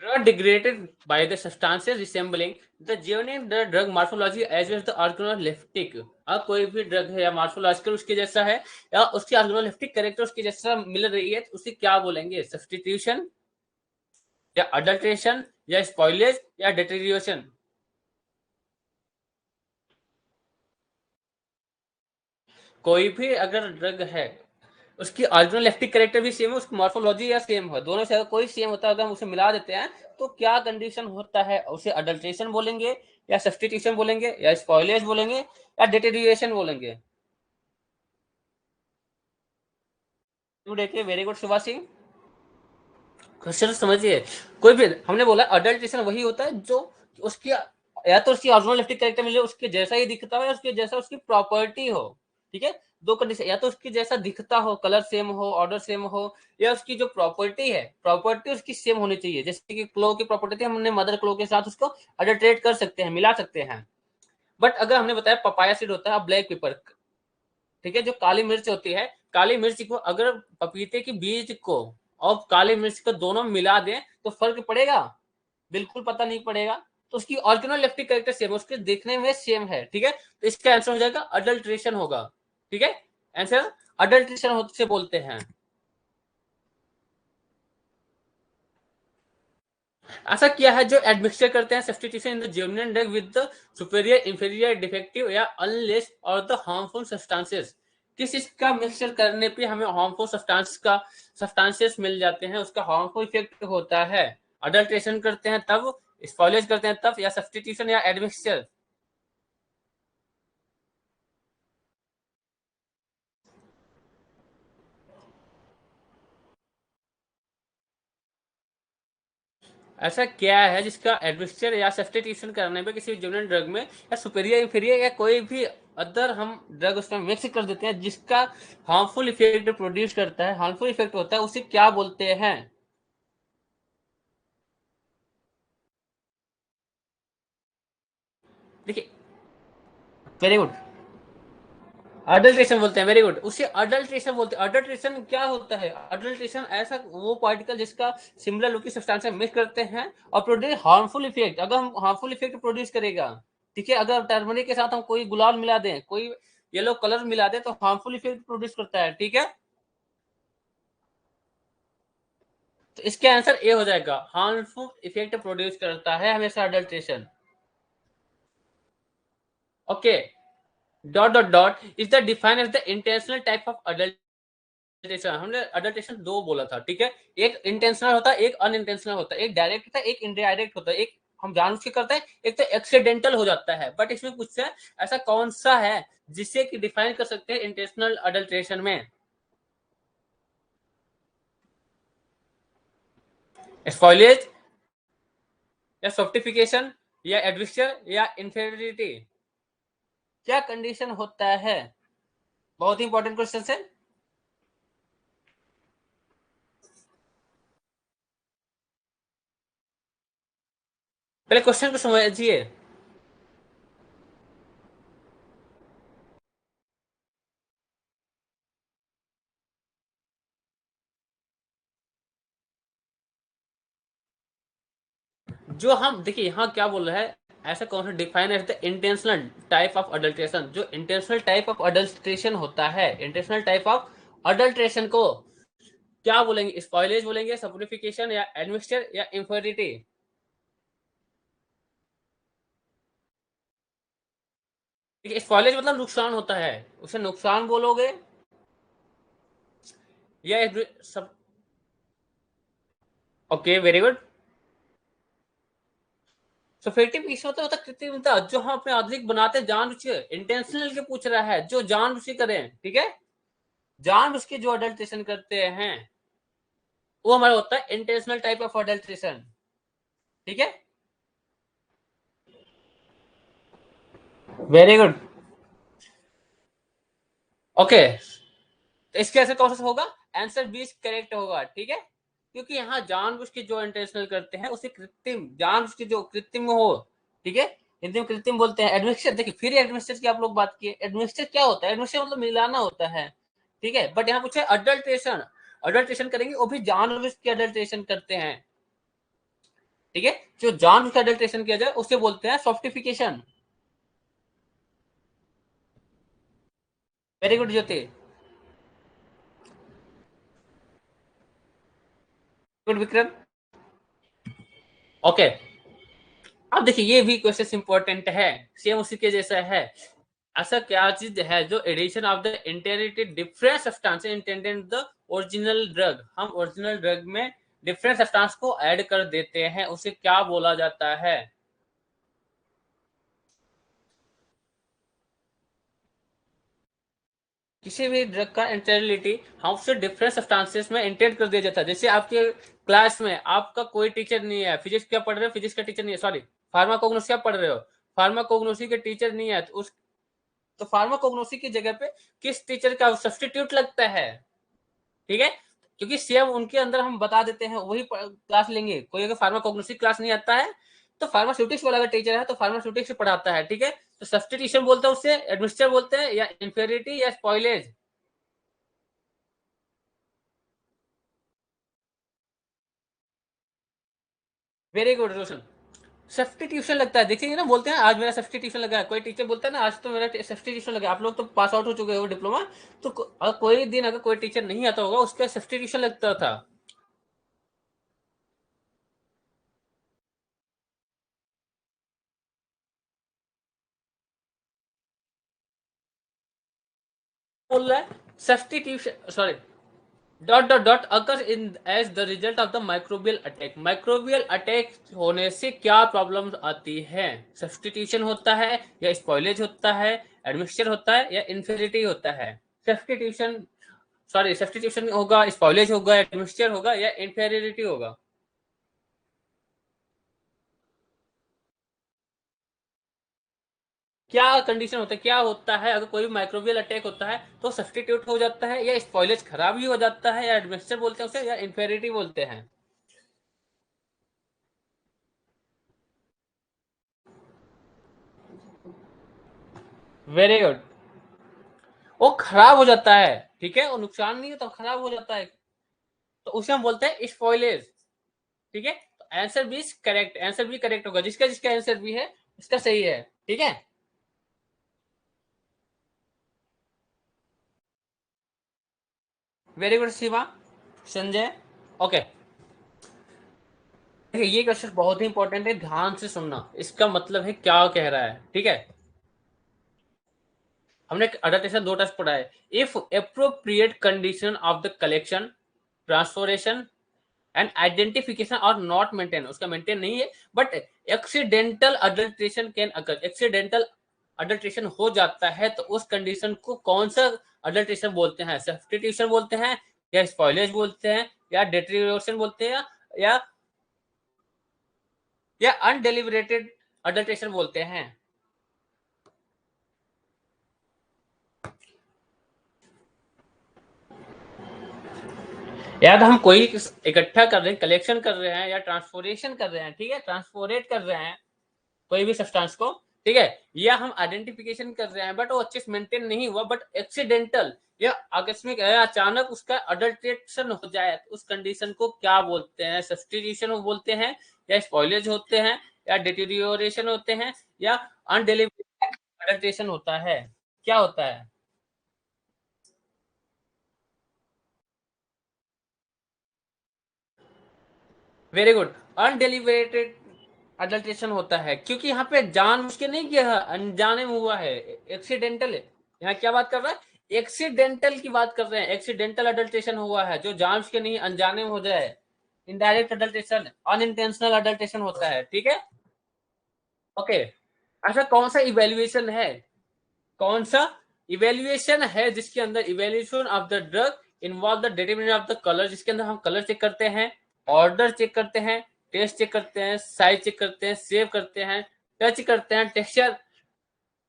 drug degraded by the substances resembling the genuine drug morphology as well as the organoleptic। अब कोई भी ड्रग है या मॉर्फोलॉजिकल उसके जैसा है या उसकी ऑर्गेनोलेप्टिक कैरेक्टर उसके जैसा मिल रही है, तो उसे क्या बोलेंगे? सब्स्टिट्यूशन या अडल्ट्रेशन या स्पॉइलेज या डिटेरियोरेशन। कोई भी अगर ड्रग है, उसकी ऑर्गेनोलेप्टिक कैरेक्टर भी सेम है, उसकी मॉर्फोलॉजी या सेम हो, दोनों से अगर कोई सेम होता है, अगर हम उसे मिला देते हैं तो क्या कंडीशन होता है? उसे अडल्ट्रेशन बोलेंगे या सब्स्टिट्यूशन बोलेंगे या स्पॉइलेज बोलेंगे या डिटेरियोरेशन बोलेंगे? देखिए, very good Subhash Singh. Question समझिए, कोई भी हमने बोला अडल्ट्रेशन वही होता है जो उसकी या तो उसकी ऑर्गेनोलेप्टिक कैरेक्टर मिले, उसके जैसा ही दिखता हो, या उसके जैसा उसकी प्रॉपर्टी हो। ठीक है, दो कंडीशन, या तो उसकी जैसा दिखता हो, कलर सेम हो, ऑर्डर सेम हो, या उसकी जो प्रॉपर्टी है, प्रॉपर्टी उसकी सेम होनी चाहिए। जैसे कि क्लो की प्रॉपर्टी थी, हमने मदर क्लो के साथ उसको अडल्ट्रेट कर सकते हैं, मिला सकते हैं। बट अगर हमने बताया पपाया सीड होता है ब्लैक पेपर, ठीक है, जो काली मिर्च होती है, काली मिर्च को अगर पपीते की बीज को और काली मिर्च को दोनों मिला दें तो फर्क पड़ेगा? बिल्कुल पता नहीं पड़ेगा। तो उसकी ऑर्गेनोलेप्टिक कैरेक्टर सेम, उसके देखने में सेम है। ठीक है, तो इसका आंसर हो जाएगा अडल्ट्रेशन होगा। ठीक है, आंसर अडल्ट्रेशन से बोलते हैं। ऐसा क्या है जो एडमिक्सचर करते हैं substitution in the genuine drug with the superior, inferior, defective या अनलेस और द हार्मफुल सब्सटेंसेस? किस इसका मिक्सचर करने पे हमें हार्मफुल सब्सटेंसेस मिल जाते हैं, उसका हार्मफुल इफेक्ट होता है? अडल्ट्रेशन करते हैं तब, स्पॉइलेज करते हैं तब, या सब्स्टिट्यूशन या एडमिक्सचर? ऐसा क्या है जिसका एडमिक्सचर या सब्स्टिट्यूशन करने पे किसी जेन्युइन ड्रग में या सुपेरियर, इंफीरियर या कोई भी अदर हम ड्रग उसमें मिक्स कर देते हैं, जिसका हार्मफुल इफेक्ट प्रोड्यूस करता है, हार्मफुल इफेक्ट होता है, उसे क्या बोलते हैं? देखिए, वेरी गुड, अडल्ट्रेशन बोलते हैं। वेरी गुड, उसे अडल्ट्रेशन बोलते हैं। अडल्ट्रेशन क्या होता है? अडल्ट्रेशन ऐसा वो पार्टिकल जिसका सिमिलर लुकिंग सब्सटेंस मिक्स करते हैं और प्रोड्यूस हार्मफुल इफेक्ट। अगर हम हार्मफुल इफेक्ट प्रोड्यूस करेगा, ठीक है, अगर टर्मरिक के साथ हम कोई गुलाल मिला दें, कोई येलो कलर मिला दें, तो हार्मफुल इफेक्ट प्रोड्यूस करता है। ठीक है, तो इसका आंसर ए हो जाएगा, हार्मफुल इफेक्ट प्रोड्यूस करता है हमेशा adulteration. Okay, dot dot dot is the define as the intentional type of adulteration. हमने अडल्ट्रेशन दो बोला था, ठीक है, एक इंटेंशनल होता है, एक अनइंटेंशनल होता है, एक डायरेक्ट होता है, एक इनडायरेक्ट होता है, एक हम जानबूझ के करते हैं, एक तो एक्सीडेंटल हो जाता है। बट इसमें पूछता है ऐसा कौन सा है जिसे कि डिफाइन कर सकते हैं इंटेंशनल अडल्ट्रेशन में? स्पॉइलेज या सॉफ्टिफिकेशन या एडमिक्सचर या इन्फेरिटी? क्या कंडीशन होता है? बहुत ही इंपॉर्टेंट क्वेश्चन है। पहले क्वेश्चन को समझिए। जो हम देखिए यहाँ क्या बोल रहा है, ऐसा कौन सा define as the intentional type of adulteration? जो इंटेंशनल टाइप ऑफ अडल्ट्रेशन होता है, इंटेंशनल टाइप ऑफ अडल्ट्रेशन को क्या बोलेंगे? स्पॉइलेज बोलेंगे, सप्लिफिकेशन या एडमिक्सचर या इंफेरिटी? स्पॉइलेज मतलब नुकसान होता है, उसे नुकसान बोलोगे, या सब? Okay, very good. सफेक्टिव किस होता है कृत्रिमता, जो हम अपने आधुनिक बनाते हैं जानबूझ के। इंटेंशनल के पूछ रहा है जो जानबूझ के करें, ठीक है, जानबूझ के जो अडल्ट्रेशन करते हैं वो हमारा होता है इंटेंशनल टाइप ऑफ अडल्ट्रेशन। ठीक है, वेरी गुड। ओके, इसके ऐसे कौन सा होगा, आंसर बी करेक्ट होगा, ठीक है, क्योंकि यहाँ जानबूझ के जो इंटेंशनल करते हैं उसे कृत्रिम, जानबूझ के जो कृत्रिम हो, ठीक है, हिंदी में कृत्रिम बोलते हैं। एडमिक्सचर, देखिए फिर एडमिक्सचर की आप लोग बात किए, एडमिक्सचर क्या होता है, एडमिक्सचर मतलब मिलाना होता है, ठीक है, बट यहाँ पूछे अडल्ट्रेशन, अडल्ट्रेशन करेंगे वो भी जानबूझ के अडल्ट्रेशन करते हैं, ठीक है, जो जानबूझ के अडल्ट्रेशन किया जाए उसे बोलते हैं सॉफ्टिफिकेशन। वेरी गुड ज्योति, गुड विक्रम। ओके, अब देखिए ये भी क्वेश्चन इंपॉर्टेंट है, सेम उसी के जैसा है। ऐसा क्या चीज है जो addition of the inherited different substance intended the original drug, हम ओरिजिनल ड्रग में डिफरेंट सब्सटेंस को ऐड कर देते हैं, उसे क्या बोला जाता है। किसी भी ड्रग का इंटेरिलिटी हम उससे डिफरेंट सब्सटेंसेस में इंटेंड कर दिया जाता है। जैसे आपके क्लास में आपका कोई टीचर नहीं है, फिजिक्स क्या पढ़ रहे हो, फिजिक्स का टीचर नहीं है, सॉरी फार्माकोग्नोसी क्या पढ़ रहे हो, फार्माकोग्नोसी के टीचर नहीं है, तो उस, तो फार्माकोग्नोसी की जगह पे किस टीचर का सब्सटीट्यूट लगता है, ठीक है, क्योंकि सेम उनके अंदर हम बता देते हैं वही क्लास लेंगे। कोई अगर फार्माकोग्नोसी क्लास नहीं आता है तो फार्मास्यूटिक्स वाला अगर टीचर है तो फार्मास्यूटिक्स से पढ़ाता है, ठीक है, तो सब्सटीट्यूशन बोलते हैं उससे, एडमिक्सचर बोलते हैं, या इंफेरिटी या स्पॉइलेज। वेरी गुड रोशन, सब्सटीट्यूशन लगता है, देखिए ना, बोलते हैं आज मेरा सब्सटीट्यूशन लगा है, कोई टीचर बोलता है ना आज तो मेरा सब्सटीट्यूशन लगा है। आप लोग तो पास आउट हो चुके हो डिप्लोमा, तो कोई दिन अगर कोई टीचर नहीं आता होगा उसका सब्सटीट्यूशन लगता था। बोल रहा है substitution, sorry, dot dot dot occur in as the result of the microbial attack, microbial attack होने से क्या प्रॉब्लम आती है, सब्सटीट्यूशन होता है या स्पॉइलेज होता है, एडमिक्सचर होता है या इन्फेरिटी होता है। सब्सटीट्यूशन, सॉरी सब्सटीट्यूशन होगा, स्पॉइलेज होगा, एडमिक्सचर होगा या इन्फेरिटी होगा। क्या कंडीशन होता है, क्या होता है अगर कोई माइक्रोबियल अटैक होता है तो सब्सटीट्यूट हो जाता है या स्पॉइलेज खराब ही हो जाता है या एडमिक्सचर बोलते हैं उसे या इन्फेरिटी बोलते हैं। वेरी गुड, वो खराब हो जाता है, ठीक है, वो नुकसान नहीं होता, खराब हो जाता है, तो उसे हम बोलते हैं स्पॉइलेज, ठीक है, तो answer B correct, answer B correct होगा, जिसका जिसका आंसर बी है इसका सही है, ठीक है। Very good Shiva, Sanjay. Okay, देखिए ये क्वेश्चन बहुत ही इंपॉर्टेंट है, ध्यान से सुनना, इसका मतलब है क्या कह रहा है, ठीक है। हमने अडेप्टेशन दो टाइप पढ़ा है, if appropriate condition of the collection, transportation and identification और नॉट मेंटेन, उसका मेंटेन नहीं है, but accidental adulteration can occur, accidental adulteration हो जाता है तो उस कंडीशन को कौन सा अडल्ट्रेशन बोलते हैं, सब्स्टिट्यूशन बोलते हैं या स्पॉइलेज बोलते हैं या डेट्रियोरेशन बोलते हैं या अनडेलिबरेटेड अडल्ट्रेशन बोलते हैं। याद, हम कोई इकट्ठा कर रहे हैं, कलेक्शन कर रहे हैं या ट्रांसपोरेशन कर रहे हैं, ठीक है, ट्रांसपोरेट कर रहे हैं कोई भी सब्सटेंस को, ठीक है, या हम आइडेंटिफिकेशन कर रहे हैं बट वो अच्छे से मेंटेन नहीं हुआ, बट एक्सीडेंटल या आकस्मिक या अचानक उसका अडल्ट्रेशन हो जाए तो उस कंडीशन को क्या बोलते हैं, सब्स्टिट्यूशन बोलते हैं या स्पॉइलेज होते हैं या डिटेरियोरेशन होते हैं या अनडेलिवरेटेड अडल्ट्रेशन होता है, क्या होता है। वेरी गुड, अनडेलिवरेटेड अडल्ट्रेशन होता है क्योंकि यहाँ पे जान मुझके नहीं किया है, अनजाने में हुआ है, एक्सीडेंटल है। यहाँ क्या बात कर रहा है, एक्सीडेंटल की बात कर रहे हैं, एक्सीडेंटल अडल्ट्रेशन हुआ है जो जान के नहीं अनजाने में हो जाए, इनडायरेक्ट अडल्ट्रेशन, अनइंटेंशनल अडल्ट्रेशन होता है, ठीक है। ओके, ऐसा कौन सा इवेल्युएशन है, कौन सा इवेल्युएशन है जिसके अंदर evaluation of the drug involve the determination of the colour, जिसके अंदर हम कलर चेक करते हैं, ऑर्डर चेक करते हैं, टेस्ट चेक करते हैं, साइज चेक करते हैं, सेव करते हैं, टच करते हैं, टेक्सचर,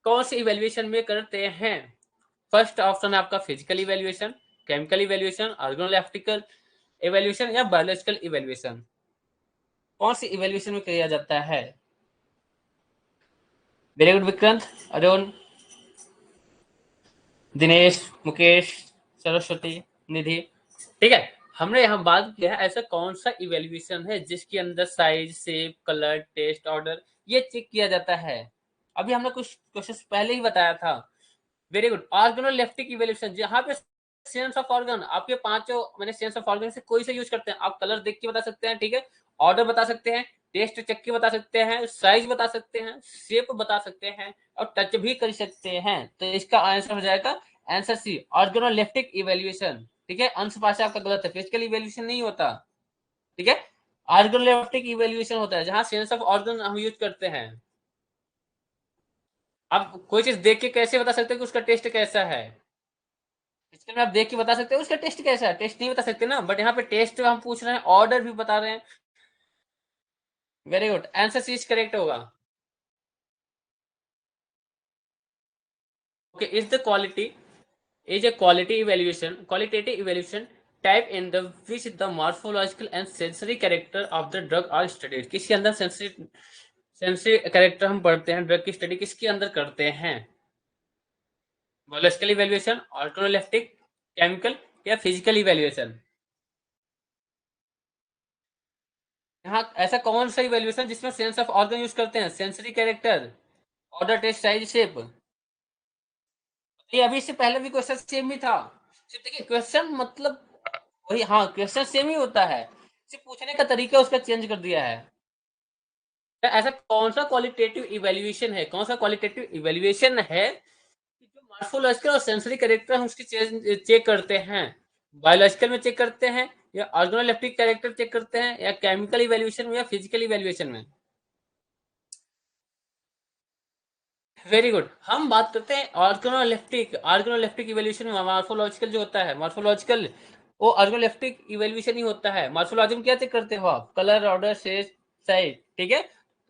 कौन सी इवेल्युएशन में करते हैं? फर्स्ट ऑप्शन है आपका physical evaluation, chemical evaluation, organoleptic evaluation या बायोलॉजिकल इवेल्युएशन। कौन सी इवेल्युएशन में किया जाता है? Very good Vikrant, Arun, Dinesh, Mukesh, Saraswati, Nidhi. ठीक है, हमने यहाँ बात किया है ऐसा कौन सा इवेल्युएशन है जिसके अंदर size, shape, colour, taste, odour ये चेक किया जाता है। अभी हमने कुछ क्वेश्चन पहले ही बताया था। वेरी गुड, ऑर्गेनोलेप्टिक इवेल्युएशन, जहाँ पे सेंस ऑफ ऑर्गन आपके पांचों मैंने सेंस ऑफ ऑर्गन से कोई से यूज करते हैं। आप कलर देख के बता सकते हैं, ठीक है, ऑर्डर बता सकते हैं, टेस्ट चेक के बता सकते हैं, साइज बता सकते हैं, शेप बता सकते हैं और टच भी कर सकते हैं। तो इसका आंसर हो जाएगा आंसर सी, ऑर्गेनोलेप्टिक इवेल्युएशन। ठीक है, अंश भाषा आपका गलत है, फिजिकल इवेल्युएशन नहीं होता। ठीक है, ऑर्गेनोलेप्टिक इवेल्युएशन होता है जहां सेंस ऑफ ऑर्गन हम यूज करते हैं। आप कोई चीज देख के कैसे बता सकते हैं कि उसका टेस्ट कैसा है? फिजिकल में आप देख के बता सकते हो उसका टेस्ट कैसा है, टेस्ट नहीं बता सकते ना, बट यहाँ पे टेस्ट हम पूछ रहे हैं, ऑर्डर भी बता रहे हैं। Very good, answer C correct होगा। Okay, is the quality is a quality evaluation qualitative evaluation type in the which the morphological and sensory character of the drug are studied। किसके अंदर सेंसरी कैरेक्टर हम पढ़ते हैं, drug की study किसके अंदर करते हैं? बायोलॉजिकल इवेल्युएशन, ऑर्गेनोलेप्टिक, केमिकल या फिजिकल इवेल्युएशन? यहाँ ऐसा कौन सा इवेल्युएशन जिसमें सेंस ऑफ ऑर्गन यूज करते हैं, sensory character, odour, taste, size, shape? ये अभी इससे पहले भी क्वेश्चन सेम ही था। सिर्फ देखिए क्वेश्चन मतलब वही, हाँ क्वेश्चन सेम ही होता है, सिर्फ पूछने का तरीका उसका चेंज कर दिया है। ऐसा कौन सा क्वालिटेटिव इवेल्युएशन है, कौन सा क्वालिटेटिव इवेल्युएशन है कि जो मॉर्फोलॉजिकल और सेंसरी कैरेक्टर हम उसकी चेक करते हैं? बायोलॉजिकल में चेक करते हैं या ऑर्गेनोलेप्टिक कैरेक्टर चेक करते हैं या केमिकल इवेल्युएशन में या फिजिकल इवेल्युएशन में? वेरी गुड, हम बात करते हैं ऑर्गेनोलेप्टिक इवेल्युएशन में। मॉर्फोलॉजिकल जो होता है, मॉर्फोलॉजिकल वो ऑर्गेनोलेप्टिक इवेल्युएशन ही होता है। मॉर्फोलॉजी में क्या चेक करते हो आप? Colour, order, shape, size. ठीक है,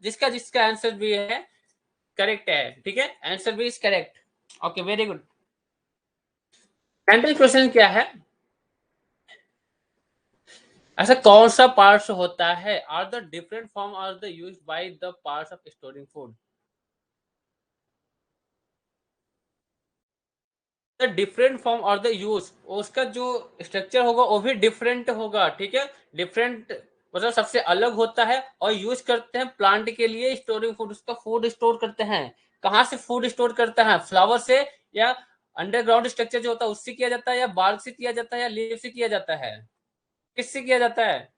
जिसका जिसका आंसर भी है करेक्ट है। ठीक है, answer B is correct. Okay, very good. Central question क्या है? ऐसा कौन सा पार्ट्स होता है are the different form are the used by the parts of storing food? The different form और द यूज, उसका जो स्ट्रक्चर होगा वो भी डिफरेंट होगा। ठीक है, डिफरेंट मतलब सबसे अलग होता है। और यूज करते हैं प्लांट के लिए स्टोरिंग फूड, उसका फूड स्टोर करते हैं। कहाँ से फूड स्टोर करता है? फ्लावर से या अंडरग्राउंड स्ट्रक्चर जो होता है उससे किया जाता है या बार्क से किया जाता है या लीफ से किया जाता है? किससे किया जाता है?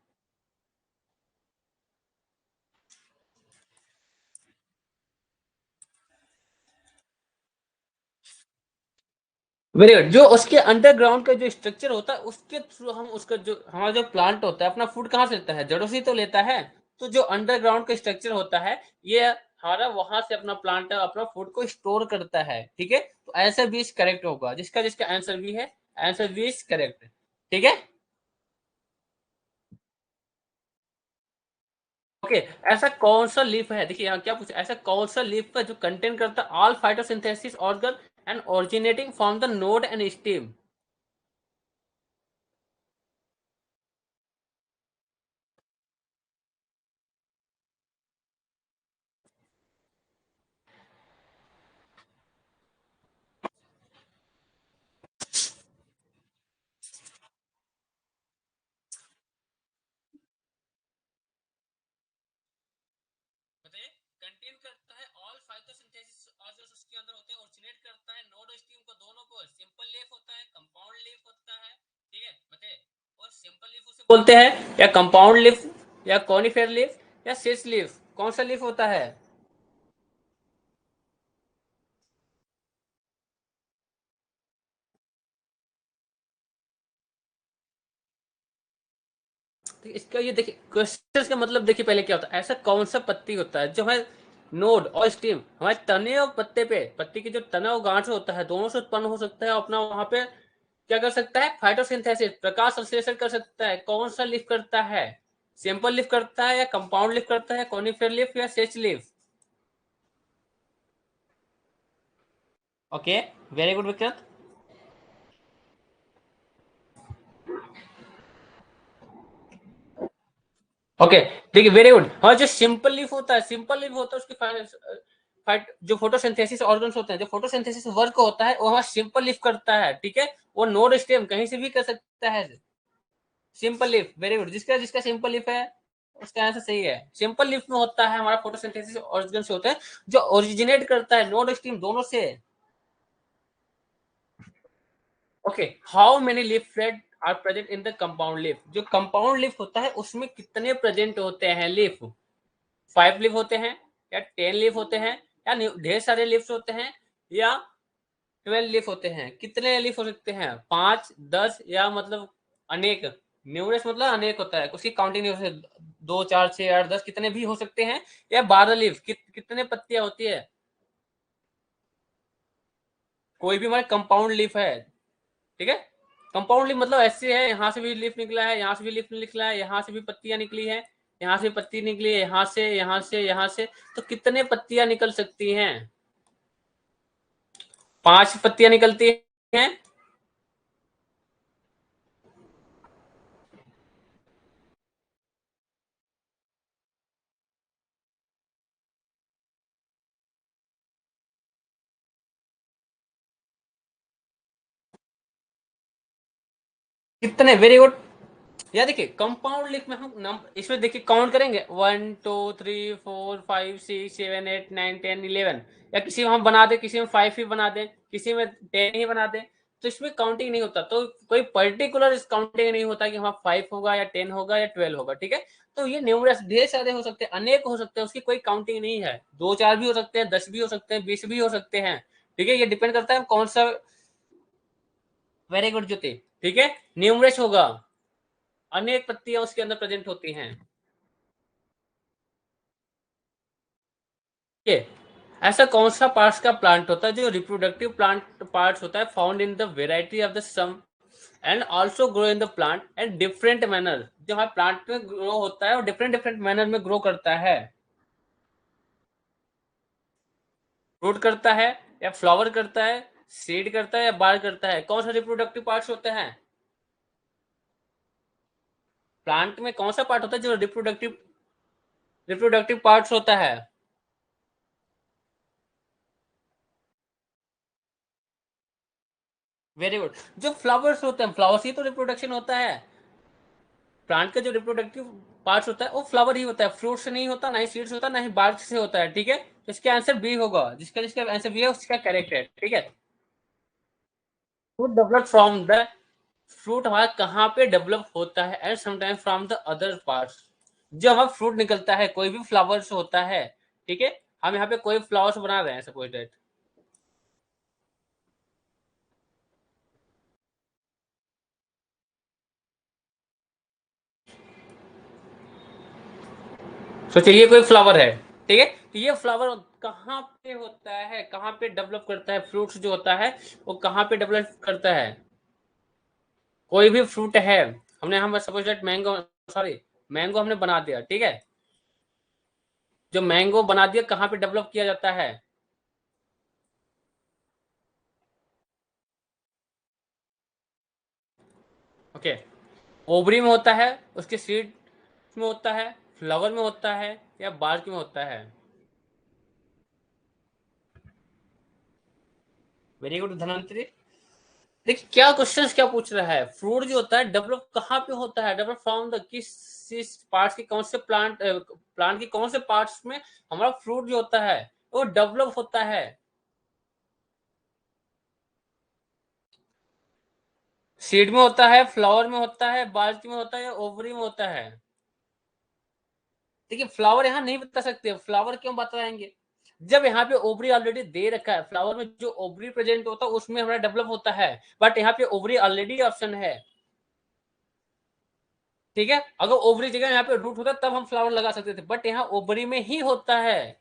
वेरी गुड, जो उसके अंडरग्राउंड का जो स्ट्रक्चर होता है उसके थ्रू हम उसका जो हमारा जो प्लांट होता है अपना फूड कहाँ से लेता है? जड़ों से तो लेता है। तो जो अंडरग्राउंड का स्ट्रक्चर होता है ये हमारा वहां से अपना प्लांट अपना फूड को स्टोर करता है। ठीक है, तो आंसर बी इज करेक्ट होगा, जिसका जिसका आंसर बी है आंसर बी इज करेक्ट। ठीक है, ओके। ऐसा कौन सा लीफ है, देखिए यहाँ क्या पूछा, ऐसा कौन सा लीफ है जो कंटेन करता है all photosynthesis organ and originating from the node and stem? बताइए, कंटेन करता है ऑल फाइटोसिंथेसिस ऑर्गन्स उसके अंदर होते हैं, ओरिजिनेट करता है नोड और स्टीम को दोनों को, सिंपल लीफ होता है, कंपाउंड लीफ होता है। ठीक है, बताइए, और सिंपल लीफ उसे बोलते हैं या कंपाउंड लीफ या कॉनिफेर लीफ या सिस लीफ, कौन सा लीफ होता है? तो इसका ये देखिए क्वेश्चन का मतलब देखिए पहले क्या होता है, ऐसा कौन सा पत्ती होता है जो है नोड और स्टीम हमारे तने और पत्ते पे, पत्ती की जो तना और गांठ होता है दोनों से उत्पन्न हो सकता है अपना वहां पे क्या कर सकता है? फाइटोसिंथेसिस, प्रकाश संश्लेषण कर सकता है। कौन सा लिफ करता है? सिंपल लिफ करता है या कंपाउंड लिफ करता है, कॉनिफेर लिफ या सेच leaf? Okay, very good Vikrat. Okay, देखिए वेरी गुड। हाँ, जो सिंपल लीफ होता है, सिंपल लीफ होता है उसकी फाइट जो फोटोसिंथेसिस ऑर्गन्स होते हैं, जो फोटोसिंथेसिस वर्क होता है वो हमारा सिंपल लीफ करता है, ठीक है। वो नोड स्टेम कहीं से भी कर सकता है। Simple leaf, very good. जिसका जिसका सिंपल लीफ है उसका आंसर सही है। सिंपल लीफ में होता है हमारा फोटोसिंथेसिस ऑर्गन से होता है, जो ओरिजिनेट करता है नोड स्टीम दोनों से। Okay, how many leaflet are present in the compound leaf. जो कंपाउंड लीफ होता है उसमें कितने प्रेजेंट होते हैं लीफ? 5 लीफ होते हैं, या 10 लीफ होते हैं, या ढेर सारे लीफ होते हैं, या 12 लीफ होते हैं? कितने लीफ हो सकते हैं? 5, 10, या मतलब अनेक? न्यूमरस मतलब अनेक होता है, उसकी काउंटिंग नहीं हो सकती। 2, 4, 6, 8, 10 कितने भी हो सकते हैं। या 12 लीफ कितने पत्तियां होती है? कोई भी हमारे कंपाउंड लीफ है, ठीक है। कंपाउंड लीफ मतलब ऐसे है, यहाँ से भी लीफ निकला है, यहाँ से भी लीफ निकला है, यहाँ से भी पत्तियां निकली है, यहाँ से पत्ती निकली है, यहाँ से, यहाँ से, यहाँ से। तो कितने पत्तियां निकल सकती हैं? 5 पत्तियां निकलती हैं। कितने? Very good. या देखिए कंपाउंड लिख में हम इसमें देखिए काउंट करेंगे 1 2 3 4 5 6 7 8 9 10 11। या किसी में हम बना दें, किसी में 5 ही बना दें, किसी में 10 ही बना दें, तो इसमें काउंटिंग नहीं होता। तो कोई पर्टिकुलर इस काउंटिंग नहीं होता कि हमारा 5 होगा या 10 होगा या 12 होगा, ठीक है। तो ये न्यूमरस ढेर सारे हो सकते हैं, अनेक हो सकते हैं, उसकी कोई काउंटिंग नहीं है। 2 4 भी हो सकते हैं, 10 भी हो सकते हैं, 20 भी हो सकते हैं, ठीक है। ये डिपेंड करता है कौन सा। वेरी गुड ज्योति, ठीक है। न्यूमरस होगा, अनेक पत्तियां उसके अंदर प्रेजेंट होती हैं। ये ऐसा कौन सा पार्ट्स का प्लांट होता है जो रिप्रोडक्टिव प्लांट पार्ट्स होता है, found in the variety of the sum and also grow in the plant and different manner. जो हमारे प्लांट में ग्रो होता है और डिफरेंट डिफरेंट मैनर में ग्रो करता है। फ्रूट करता है, या फ्लावर करता है, सीड करता है, या बाल करता है? कौन सा रिप्रोडक्टिव पार्ट्स होते हैं? प्लांट में कौन सा पार्ट होता है जो रिप्रोडक्टिव रिप्रोडक्टिव पार्ट्स होता है? Very good. जो फ्लावर्स होते हैं, फ्लावर्स ही तो रिप्रोडक्शन होता है। प्लांट का जो रिप्रोडक्टिव पार्ट्स होता है वो फ्लावर ही होता है, फ्रूट से नहीं होता, ना ही सीड्स होता, ना ही बार्क से होता है, ठीक है। तो इसका आंसर बी होगा। जिसका जिसका आंसर बी है उसका करेक्ट है, ठीक है। Fruit develop from the fruit हमारा कहाँ पे डेवलप होता है? And sometime from the other parts. जो हमारा फ्रूट निकलता है, कोई भी फ्लावर्स होता है, ठीक है। हम यहाँ पे कोई फ्लावर्स बना रहे हैं, सपोज दैट। सोचिए ये कोई फ्लावर है, ठीक है। तो ये फ्लावर कहाँ पे होता है, कहाँ पे डेवलप करता है? फ्रूट्स जो होता है वो कहाँ पे डेवलप करता है? कोई भी फ्रूट है, हमने हम suppose that mango, sorry mango हमने बना दिया, ठीक है। जो मैंगो बना दिया कहाँ पे डेवलप किया जाता है? ओके, ओवरी में होता है, उसके सीड में होता है, फ्लावर में होता है, या बार्क में होता है? Very good Dhanvantari. देखिए क्या क्वेश्चन क्या पूछ रहा है। फ्रूट जो होता है डेवलप कहाँ पे होता है? डेवलप फ्रॉम द किस पार्ट्स की, कौन से प्लांट की कौन से पार्ट्स में हमारा फ्रूट जो होता है वो डेवलप होता है? सीड में होता है, फ्लावर में होता है, बाल्टी में होता है, या ओवरी में होता है? देखिए फ्लावर यहाँ नहीं बता सकते। फ्लावर क्यों बताएंगे? जब यहाँ पे ओवरी ऑलरेडी दे रखा है, फ्लावर में जो ओवरी प्रेजेंट होता है उसमें हमारा डेवलप होता है, बट यहाँ पे ओवरी ऑलरेडी ऑप्शन है, ठीक है। अगर ओवरी जगह यहाँ पे रूट होता तब हम फ्लावर लगा सकते थे, बट यहाँ ओवरी में ही होता है।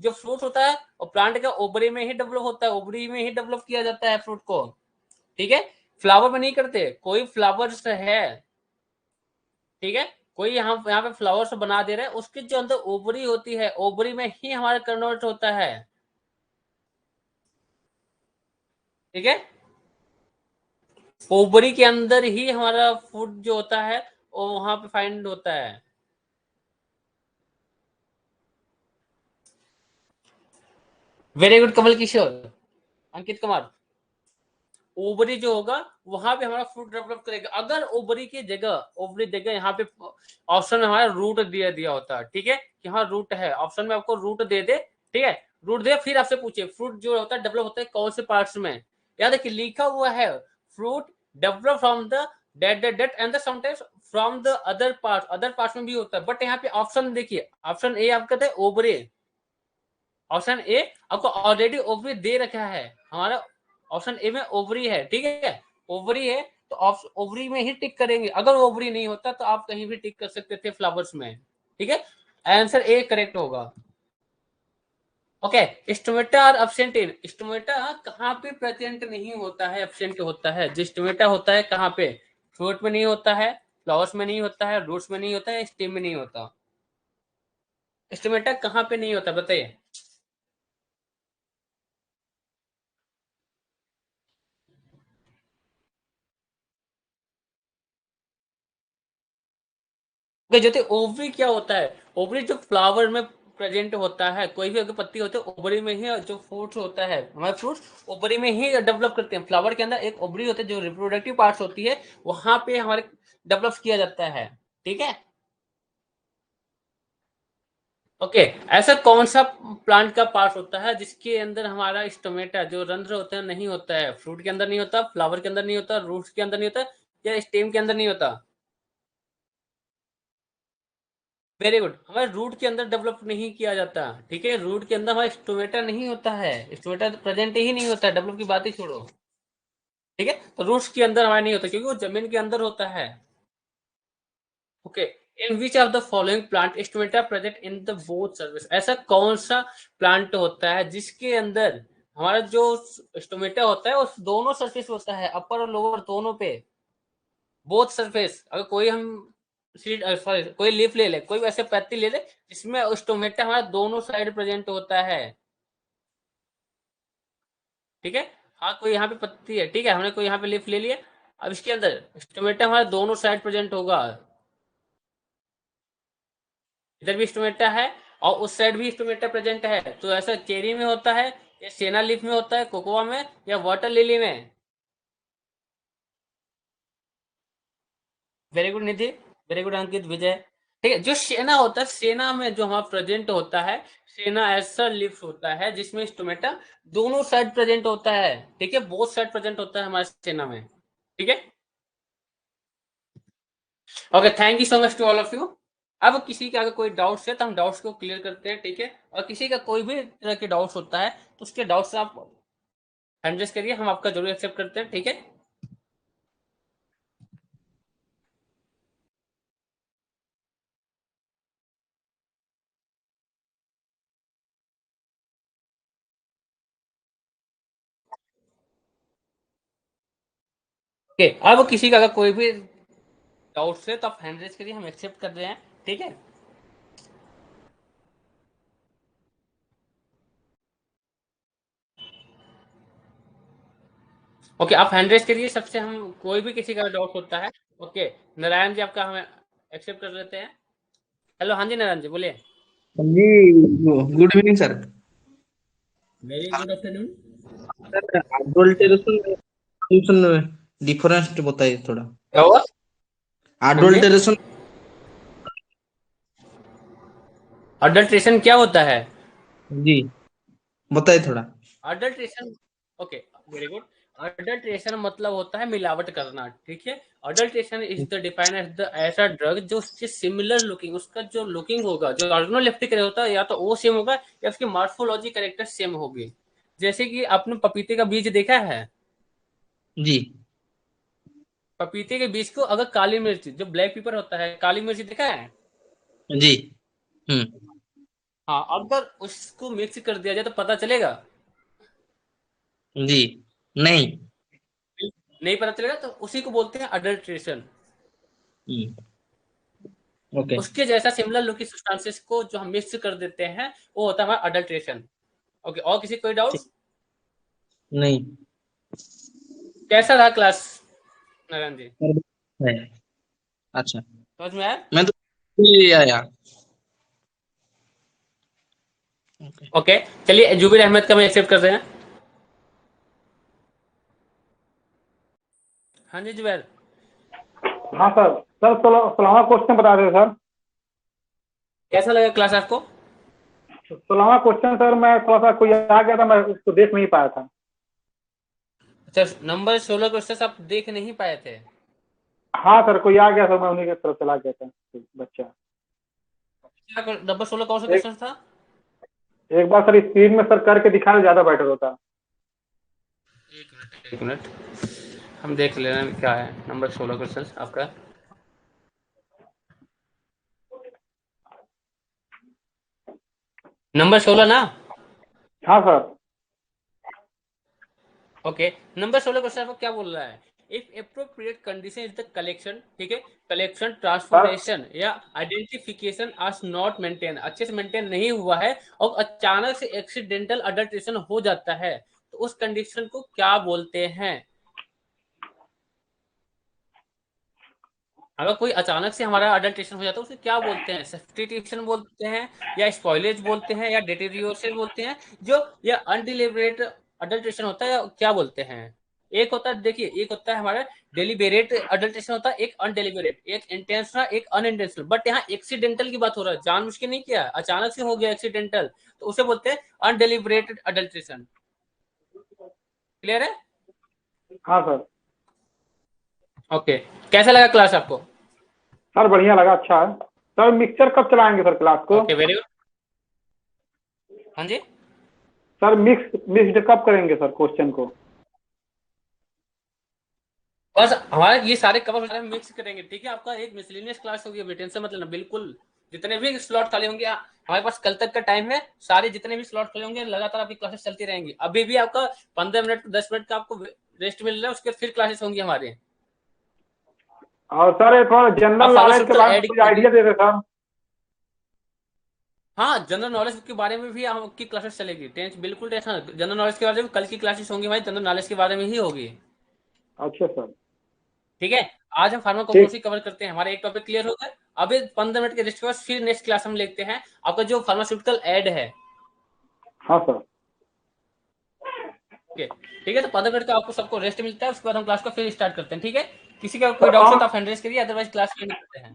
जो फ्रूट होता है और प्लांट का ओवरी में ही डेवलप होता है, ओवरी में ही डेवलप किया जाता है फ्रूट को, ठीक है। फ्लावर में नहीं करते। कोई फ्लावर्स है, ठीक है, कोई यहाँ पे फ्लावर्स बना दे रहा है, उसके जो अंदर ओवरी होती है, ओवरी में ही हमारा कन्वर्ट होता है। ठीक है। ओवरी के अंदर ही हमारा फूड जो होता है वो वहां पे फाइंड होता है। Very good Kamal Kishore, Ankit Kumar. Ovary जो होगा वहां पे हमारा फूड डेवलप करेगा। अगर ओवरी जगह यहाँ पे ऑप्शन में हमारा रूट दिया दिया होता है, ठीक है, कि हाँ रूट है, ऑप्शन में आपको रूट दे दे, ठीक है, रूट दे, फिर आपसे पूछे फ्रूट जो होता है डेवलप होता है कौन से पार्ट्स में। याद है कि लिखा हुआ है fruit develop from the date and the sometimes from the other parts में भी होता है, बट यहाँ पे ऑप्शन देखिए, ऑप्शन ए आप कहते हैं ओवरी, ऑप्शन ए आपको ऑलरेडी ओवरी दे रखा है, हमारा ऑप्शन ए में ओवरी है, ठीक है, ओवरी है तो ओवरी में ही टिक करेंगे। अगर ओवरी नहीं होता तो आप कहीं भी टिक कर सकते थे फ्लावर्स में, ठीक है, आंसर ए करेक्ट होगा। ओके, स्टोमेटा और एब्सेंट इन, स्टोमेटा कहाँ पे प्रेजेंट नहीं होता है, एब्सेंट होता है। जो स्टोमेटा होता है कहाँ पे, फ्रूट में नहीं होता है, फ्लावर्स में नहीं होता है, रूट्स में नहीं होता है, स्टेम में नहीं होता। स्टोमेटा कहाँ पे नहीं होता बताइए। जो ओवरी क्या होता है, ओवरी जो फ्लावर में प्रेजेंट होता है, कोई भी अगर पत्ती होती है ओवरी में ही, जो फ्रूट्स होता है हमारे फ्रूट्स ओवरी में ही डेवलप करते हैं। फ्लावर के अंदर एक ओवरी होती है जो रिप्रोडक्टिव पार्ट्स होती है, वहां पे हमारे डेवलप किया जाता है, ठीक है। ओके, ऐसा कौन सा प्लांट का पार्ट होता है जिसके अंदर हमारा स्टोमेटा जो रंध्र होता है नहीं होता है, फ्रूट के अंदर नहीं होता, फ्लावर के अंदर नहीं होता, रूट्स के अंदर नहीं होता, या स्टेम के अंदर नहीं होता। वेरी गुड, हमारे रूट के अंदर डेवलप नहीं किया जाता, ठीक है, रूट के अंदर हमारा स्टोमेटा नहीं होता है, स्टोमेटा तो प्रेजेंट ही नहीं होता है, डेवलप की बात ही छोड़ो, ठीक है, तो रूट्स के अंदर हमारा नहीं होता क्योंकि वो जमीन के अंदर होता है। Okay, in which of the following plant stomata present in the both surface, ऐसा कौन सा प्लांट होता है जिसके अंदर हमारा जो स्टोमेटा होता है उस दोनों सरफेस होता है, अपर और लोअर दोनों पे, बोथ सरफेस। अगर कोई हम सीड सॉरी कोई लीफ ले ले, कोई वैसे पत्ती ले ले जिसमें स्टोमेटा हमारा दोनों साइड प्रेजेंट होता है, ठीक है। हाँ, कोई यहाँ पे पत्ती है, ठीक है, हमने कोई यहाँ पे लीफ ले लिया, अब इसके अंदर स्टोमेटा हमारा दोनों साइड प्रेजेंट होगा, इधर भी स्टोमेटा है और उस साइड भी स्टोमेटा प्रेजेंट है। तो ऐसा चेरी में होता है, या सेना लीफ में होता है, कोकोआ में, या वाटर लिली में। वेरी गुड निधि, वेरी गुड अंकित, विजय। ठीक है, जो सेना होता है, सेना में जो हमारा प्रेजेंट होता है, सेना ऐसा लीफ होता है जिसमें स्टोमेटा दोनों साइड प्रेजेंट होता है, ठीक है, बोथ साइड प्रेजेंट होता है हमारे सेना में, ठीक है। Okay, thank you so much to all of you. अब किसी का अगर कोई डाउट्स है तो हम डाउट्स को क्लियर करते हैं, ठीक है, और किसी का कोई भी तरह के डाउट्स होता है तो उसके डाउट्स आप एड्रेस करिए, हम आपका जरूर एक्सेप्ट करते हैं, ठीक है। ओके, अब किसी का अगर कोई भी डाउट्स है तो आप हैंड रेज करिए, हम एक्सेप्ट कर रहे हैं, ठीक है। ओके, आप हैंड रेज करिए सबसे, हम कोई भी किसी का डाउट होता है। ओके, नारायण जी आपका हम एक्सेप्ट कर लेते हैं। हेलो, हाँ जी नारायण जी बोलिए। हाँ जी। Good evening sir. Very good afternoon. Sir adulteration solution difference बताइए थोड़ा। क्या हुआ? हाँ जी, अडल्टेरेशन। अडल्ट्रेशन क्या होता है? जी बताइए थोड़ा। Adulteration, okay, very good. Adulteration मतलब होता है मिलावट करना, ठीक है। Adulteration is the define as the ऐसा ड्रग जो उससे सिमिलर लुकिंग, उसका जो लुकिंग होगा, जो ऑर्गेनोलेप्टिक होता है, या तो वो सेम होगा या उसकी मॉर्फोलॉजी कैरेक्टर सेम होगी। जैसे कि आपने पपीते का बीज देखा है, जी पपीते के बीज को अगर काली मिर्च जो ब्लैक पेपर होता है, काली मिर्च देखा है, जी। हम्म। हाँ, अगर उसको मिक्स कर दिया जाए तो पता चलेगा? जी नहीं। नहीं पता चलेगा, तो उसी को बोलते हैं अडल्ट्रेशन। हम्म। ओके। उसके जैसा सिमिलर लुकिंग सब्सटेंसेस को जो हम मिक्स कर देते हैं वो होता है हमारा अडल्ट्रेशन। ओके, और किसी कोई ठीक। डाउट्स? नहीं। कैसा रहा क्लास नारायण जी? है। अच्छा, समझ में आया? मैं तो ये आया। ओके। ओके, चलिए जुबीर अहमद का मैं एक्सेप्ट कर रहे हैं। हाँ जी जुबैर। हाँ सर। सर 16वां क्वेश्चन बता दें सर। कैसा लगा क्लास आपको? 16वां क्वेश्चन सर, मैं थोड़ा सा कोई आ गया था, मैं उसको देख नहीं पाया था। अच्छा, नंबर 16 क्वेश्चन आप देख नहीं पाए थे? हाँ सर, कोई आ गया था, मैं उन्हीं की तरफ चला गया था बच्चा। नंबर 16 कौन सा एक क्वेश्चन था? एक बार सर स्क्रीन में सर करके दिखाना ज्यादा बेटर होता। एक मिनट, हम देख ले रहे हैं क्या है नंबर 16 क्वेश्चन आपका। नंबर 16 ना? हाँ सर। ओके, नंबर 16 क्वेश्चन आपको क्या बोल रहा है? If appropriate condition is the collection, ठीक है, कलेक्शन सर ट्रांसफॉर्मेशन या आइडेंटिफिकेशन आर नॉट मेंटेन, अच्छे से मेंटेन नहीं हुआ है और अचानक से एक्सीडेंटल अडल्ट्रेशन हो जाता है, तो उस कंडीशन को क्या बोलते हैं? अगर कोई अचानक से हमारा अडल्ट्रेशन हो जाता है उसे क्या बोलते हैं? सब्स्टिट्यूशन बोलते हैं, या स्पॉइलेज बोलते हैं, या डिटेरियोरेशन बोलते हैं, जो या अनडिलिबरेट अडल्ट्रेशन होता है, या क्या बोलते हैं? एक होता है, देखिए, एक होता है हमारा डेलिबरेट अडल्ट्रेशन होता है, एक अनडेलिबरेट, एक इंटेंशनल, एक अनइंटेंशनल। बट यहाँ एक्सीडेंटल की बात हो रहा है, जानबूझ के नहीं किया, अचानक से हो गया एक्सीडेंटल, तो उसे बोलते हैं अनडेलिबरेटेड अडल्ट्रेशन। क्लियर है? हाँ सर। ओके, कैसा लगा क्लास आपको? सर बढ़िया लगा, अच्छा है। सर मिक्सचर कब चलाएंगे सर क्लास को? Okay, very good. हाँ जी, सर मिक्स्ड कब करेंगे सर क्वेश्चन को? बस हमारे ये सारे कवर हो जाए, मिक्स करेंगे, ठीक है? आपका एक मिसलेनियस क्लास होगी, अभी टेंशन मतलब ना, बिल्कुल। जितने भी स्लॉट खाली होंगे हमारे पास कल तक का टाइम है, सारे जितने भी स्लॉट खाली होंगे लगातार आपकी क्लासेस चलती रहेंगी। अभी भी आपका 15 मिनट 10 मिनट का आपको रेस्ट मिल रहा है, उसके बाद फिर क्लासेस होंगी हमारे। और सर ये थोड़ा आप जनरल नॉलेज के फार्मास्यूटिकल बारे में ऐड कुछ कीजिए। आइडिया दे दे सर। हाँ, जनरल नॉलेज के बारे में भी आपकी क्लासेस चलेगी, बिल्कुल टेंशन, जनरल नॉलेज के बारे में कल की क्लासेस होंगी हमारी, जनरल नॉलेज के बारे में ही होगी। अच्छा सर। ठीक है, आज हम ठीक। फार्माकोग्नोसी कवर करते हैं, हमारा एक टॉपिक क्लियर हो गया। अभी 15 मिनट के रेस्ट के बाद फिर नेक्स्ट क्लास हम लेते हैं आपका जो फार्मास्यूटिकल एड है। हाँ सर। ठीक है, तो 15 मिनट का आपको सबको रेस्ट मिलता है, उसके बाद हम क्लास को फिर स्टार्ट करते हैं। ठीक है, किसी का कोई सर डाउट है कौन तो आप हैंड रेज करिए, अदरवाइज क्लास एंड करते हैं।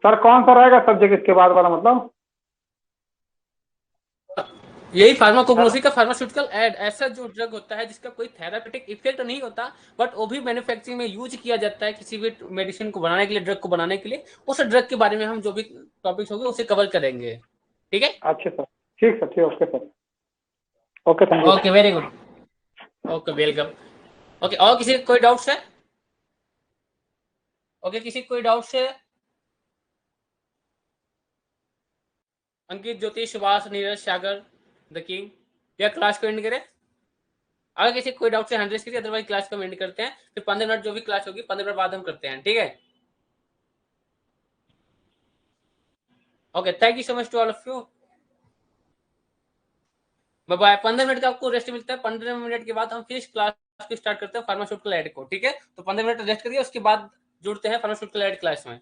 सर कौन सा रहेगा सब्जेक्ट इसके बाद वाला, मतलब? यही सर फार्माकोग्नोसी का फार्मास्यूटिकल एड, ऐसा जो ड्रग होता है जिसका कोई थेरापेटिक इफेक्ट नहीं होता, बट वो भी मैन्युफैक्चरिंग में यूज किया जाता है किसी भी मेडिसिन को बनाने के लिए, ड्रग को बनाने के लिए, उस ड्रग के बारे में हम जो भी टॉपिक्स होंगे उसे कवर करेंगे। ठीक है, अच्छा सर, ठीक सर, ठीक, okay sir. Okay, thank you. Okay, very good, okay, welcome. Okay, और किसी को कोई डाउट्स है? ओके, किसी को कोई डाउट्स है? अंकित, ज्योति, सुभाष, नीरज, सागर, द किंग, या क्लास को एंड करें? अगर किसी को कोई डाउट है 100 कीजिए, अदरवाइज क्लास को एंड करते हैं, फिर 15 मिनट जो भी क्लास होगी 15 मिनट बाद हम करते हैं। ठीक है, okay, thank you so much to all of you. Bye bye. 15 minute का आपको रेस्ट मिलता है, 15 मिनट के बाद हम फिर क्लास को स्टार्ट करते हैं फार्मास्यूटिकल एड को। ठीक है, तो 15 मिनट रेस्ट करिए, उसके बाद जुड़ते हैं फार्मास्यूटिकल एड क्लास में।